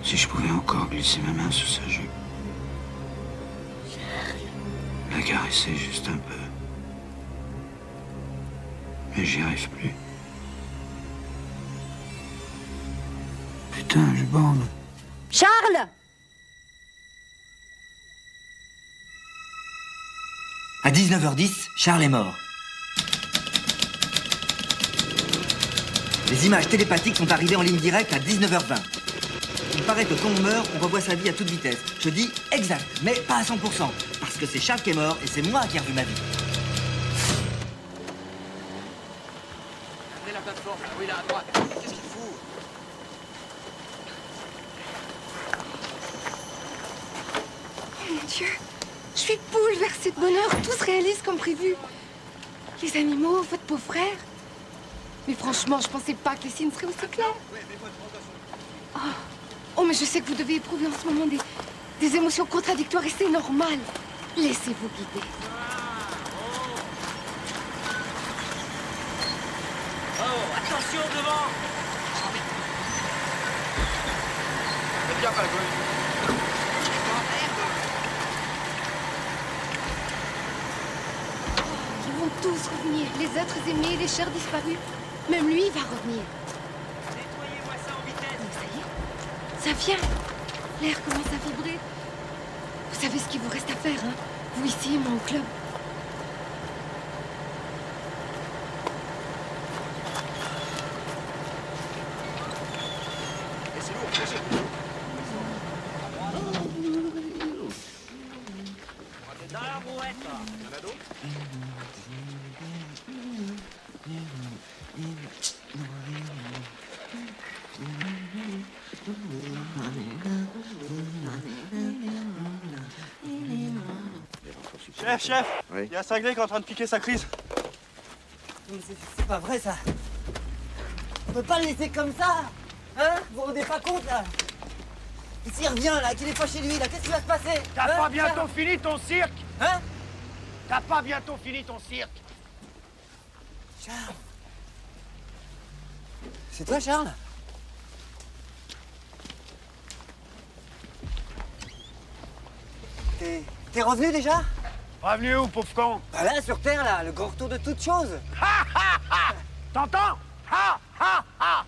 Speaker 9: Si je pouvais encore glisser ma main sous sa jupe. La caresser juste un peu. Mais j'y arrive plus. Putain, je bande.
Speaker 6: Charles!
Speaker 1: À 19h10, Charles est mort. Les images télépathiques sont arrivées en ligne directe à 19h20. Il paraît que quand on meurt, on revoit sa vie à toute vitesse. Je dis exact, mais pas à 100%. Parce que c'est Charles qui est mort et c'est moi qui ai revu ma vie.
Speaker 15: Regardez la plateforme, là. Oui, là, à droite. Qu'est-ce qu'il fout?
Speaker 8: Oh mon Dieu, je suis bouleversée de bonheur. Tout se réalise comme prévu. Les animaux, votre beau-frère. Mais franchement, je pensais pas que les signes seraient aussi clairs. Oh, mais je sais que vous devez éprouver en ce moment des émotions contradictoires et c'est normal. Laissez-vous guider.
Speaker 5: Oh, attention devant! Faites gaffe à la gauche.
Speaker 8: Ils vont tous revenir. Les êtres aimés, les chers disparus. Même lui va revenir.
Speaker 5: Nettoyez-moi ça en vitesse.
Speaker 8: Mais ça y est, ça vient. L'air commence à vibrer. Vous savez ce qu'il vous reste à faire, hein? Vous ici et moi au club.
Speaker 5: Dans la brouette, là. Il y en a d'autres?
Speaker 15: Chef,
Speaker 1: Oui.
Speaker 15: il y a un cinglé qui est en train de piquer sa crise.
Speaker 1: C'est pas vrai, ça. On peut pas le laisser comme ça. Hein? Vous vous rendez pas compte, là? Et s'il revient, là, qu'il est pas chez lui, là, qu'est-ce qui va se passer?
Speaker 2: T'as
Speaker 1: Hein?
Speaker 2: pas bientôt fini ton cirque?
Speaker 1: Hein?
Speaker 2: T'as pas bientôt fini ton cirque?
Speaker 1: Charles. C'est toi, Charles? T'es revenu déjà?
Speaker 2: Revenu où, pauvre con?
Speaker 1: Bah là, sur Terre, là, le grand retour de toutes choses.
Speaker 2: Ha ha ha! T'entends? Ha ha ha!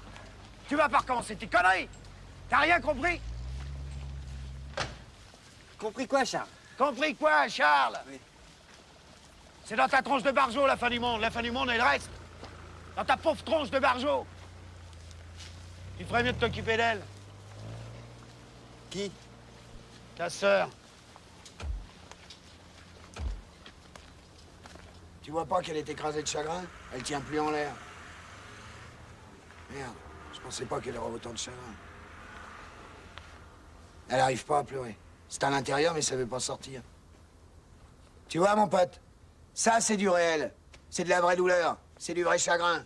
Speaker 2: Tu vas pas recommencer tes conneries! T'as rien compris?
Speaker 1: Compris quoi, Charles?
Speaker 2: Compris quoi, Charles?
Speaker 1: Oui.
Speaker 2: C'est dans ta tronche de barjot, la fin du monde. La fin du monde et le reste. Dans ta pauvre tronche de barjot. Tu ferais mieux de t'occuper d'elle.
Speaker 1: Qui?
Speaker 2: Ta sœur. Tu vois pas qu'elle est écrasée de chagrin? Elle tient plus en l'air. Merde, je pensais pas qu'elle aurait autant de chagrin. Elle arrive pas à pleurer. C'est à l'intérieur, mais ça veut pas sortir. Tu vois, mon pote, ça, c'est du réel. C'est de la vraie douleur. C'est du vrai chagrin.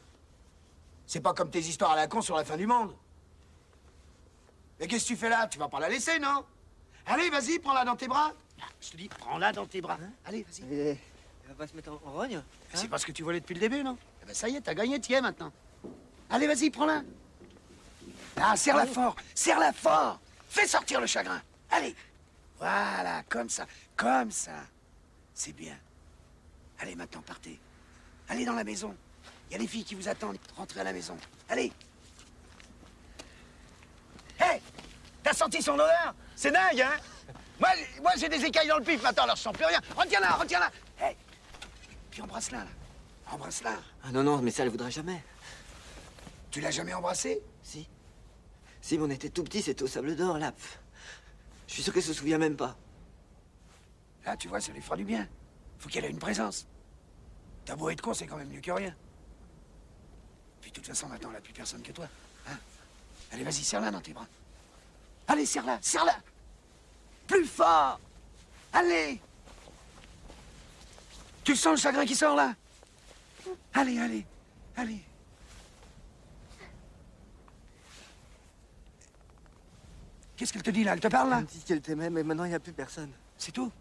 Speaker 2: C'est pas comme tes histoires à la con sur la fin du monde. Mais qu'est-ce que tu fais là? Tu vas pas la laisser, non? Allez, vas-y, prends-la dans tes bras. Je te dis, prends-la dans tes bras. Allez, vas-y.
Speaker 1: Elle va pas se mettre en rogne?
Speaker 2: C'est pas ce que tu voulais depuis le début, non? Eh ben, ça y est, t'as gagné, t'y es maintenant. Allez, vas-y, prends-la. Ah, serre-la fort, serre-la fort. Fais sortir le chagrin. Allez. Voilà, comme ça, comme ça. C'est bien. Allez, maintenant, partez. Allez dans la maison. Il y a les filles qui vous attendent. Rentrez à la maison. Allez. Hé, hey, t'as senti son odeur? C'est dingue, hein? Moi j'ai des écailles dans le pif maintenant, alors je sens plus rien. Retiens-la, retiens-la. Hé, hey. Puis embrasse-la, là. Embrasse-la.
Speaker 1: Ah non, non, mais ça, elle voudra jamais.
Speaker 2: Tu l'as jamais embrassée?
Speaker 1: Si. Si, mais on était tout petit, c'était au Sable d'Or, là. Pff. Je suis sûr qu'elle se souvient même pas.
Speaker 2: Là, tu vois, ça lui fera du bien. Faut qu'elle ait une présence. T'as beau être con, c'est quand même mieux que rien. Puis de toute façon, maintenant, elle n'a plus personne que toi. Hein? Allez, vas-y, serre-la dans tes bras. Allez, serre-la, serre-la. Plus fort. Allez. Tu sens le chagrin qui sort, là? Allez, allez, allez. Qu'est-ce qu'elle te dit, là? Elle te parle, là?
Speaker 1: Elle me dit qu'elle t'aimait, mais maintenant, il n'y a plus personne.
Speaker 2: C'est tout?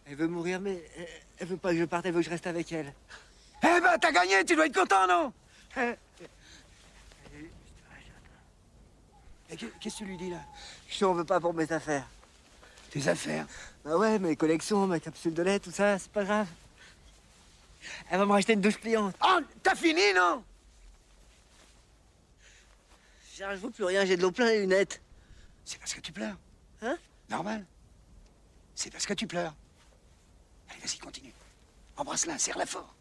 Speaker 1: Elle veut mourir, mais elle veut pas que je parte, elle veut que je reste avec elle.
Speaker 2: Eh ben, t'as gagné, tu dois être content, non? Et qu'est-ce que tu lui dis, là?
Speaker 1: Je t'en veux pas pour mes affaires.
Speaker 2: Tes affaires?
Speaker 1: Bah ouais, mes collections, ma capsule de lait, tout ça, c'est pas grave. Elle va me racheter une douche pliante.
Speaker 2: Oh, t'as fini, non?
Speaker 1: J'arrive plus rien, j'ai de l'eau plein les lunettes.
Speaker 2: C'est parce que tu pleures.
Speaker 1: Hein?
Speaker 2: Normal. C'est parce que tu pleures. Allez, vas-y, continue. Embrasse-la, serre-la fort.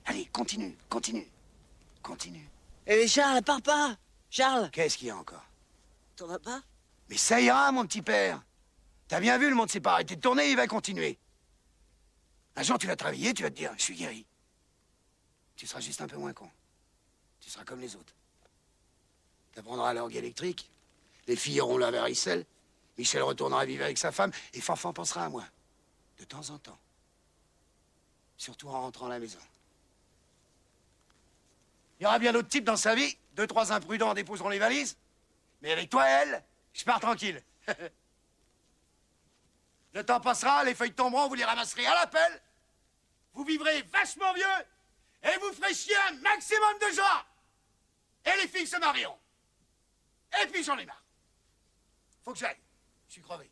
Speaker 2: Allez, continue, continue. Continue.
Speaker 1: Eh mais Charles, pars pas! Charles!
Speaker 2: Qu'est-ce qu'il y a encore?
Speaker 1: T'en vas pas?
Speaker 2: Mais ça ira, mon petit père. T'as bien vu, le monde s'est pas arrêté de tourner, il va continuer. Un jour, tu vas travailler, tu vas te dire, je suis guéri. Tu seras juste un peu moins con. Tu seras comme les autres. T'apprendras l'orgue électrique. Les filles auront la varicelle. Michel retournera vivre avec sa femme. Et Fanfan pensera à moi. De temps en temps. Surtout en rentrant à la maison. y aura bien d'autres types dans sa vie. 2-3 imprudents déposeront les valises. Mais avec toi, elle, je pars tranquille. Le temps passera, les feuilles tomberont, vous les ramasserez à l'appel. Vous vivrez vachement vieux et vous ferez chier un maximum de gens. Et les filles se marieront. Et puis j'en ai marre. Faut que j'aille. Je suis crevé.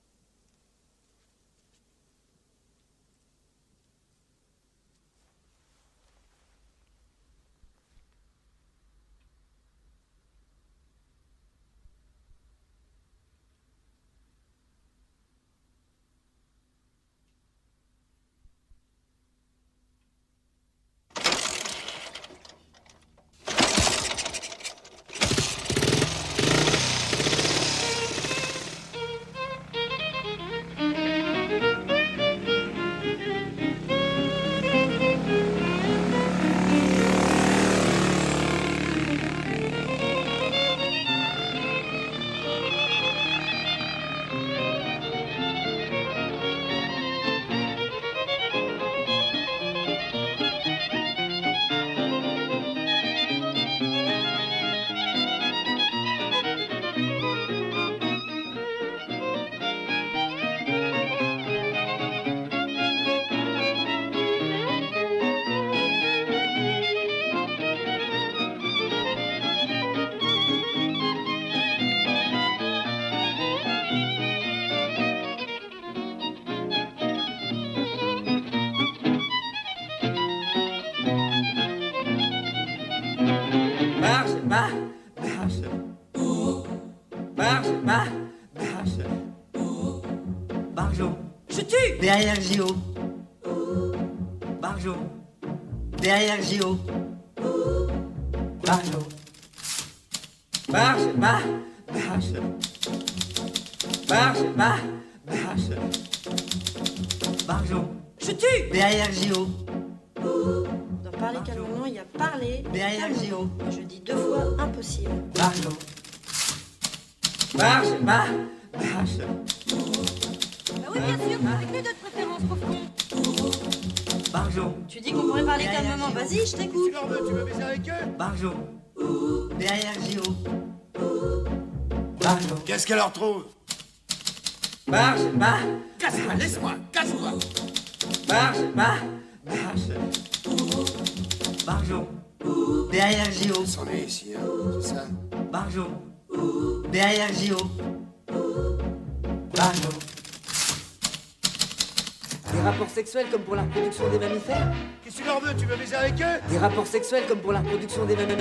Speaker 1: Barjo.
Speaker 19: Je tue.
Speaker 1: Derrière Gio. Barjo. Derrière Gio. Barjo. Barge. Barjo.
Speaker 19: Je tue.
Speaker 1: Derrière Gio.
Speaker 6: On doit parler calmement, il y a parler.
Speaker 1: Derrière
Speaker 6: calmement. Je dis 2 fois impossible.
Speaker 1: Barjo.
Speaker 6: Bah oui, bien sûr, avec lui de préférence, pauvre con.
Speaker 1: Barjo.
Speaker 6: Tu dis qu'on pourrait parler calmement, vas-y, je t'écoute.
Speaker 2: Tu veux baiser avec eux?
Speaker 1: Barjo. Derrière Gio. Barjo.
Speaker 2: Qu'est-ce qu'elle leur trouve? Casse-toi, laisse-moi, casse-toi.
Speaker 1: Barjo. Derrière Gio.
Speaker 3: C'en est ici, hein, c'est ça?
Speaker 1: Barjo. Derrière Gio. Barjo.
Speaker 18: Des rapports sexuels comme pour la reproduction des mammifères?
Speaker 2: Qu'est-ce que tu leur veux? Tu veux baiser avec eux?
Speaker 18: Des rapports sexuels comme pour la reproduction des mammifères?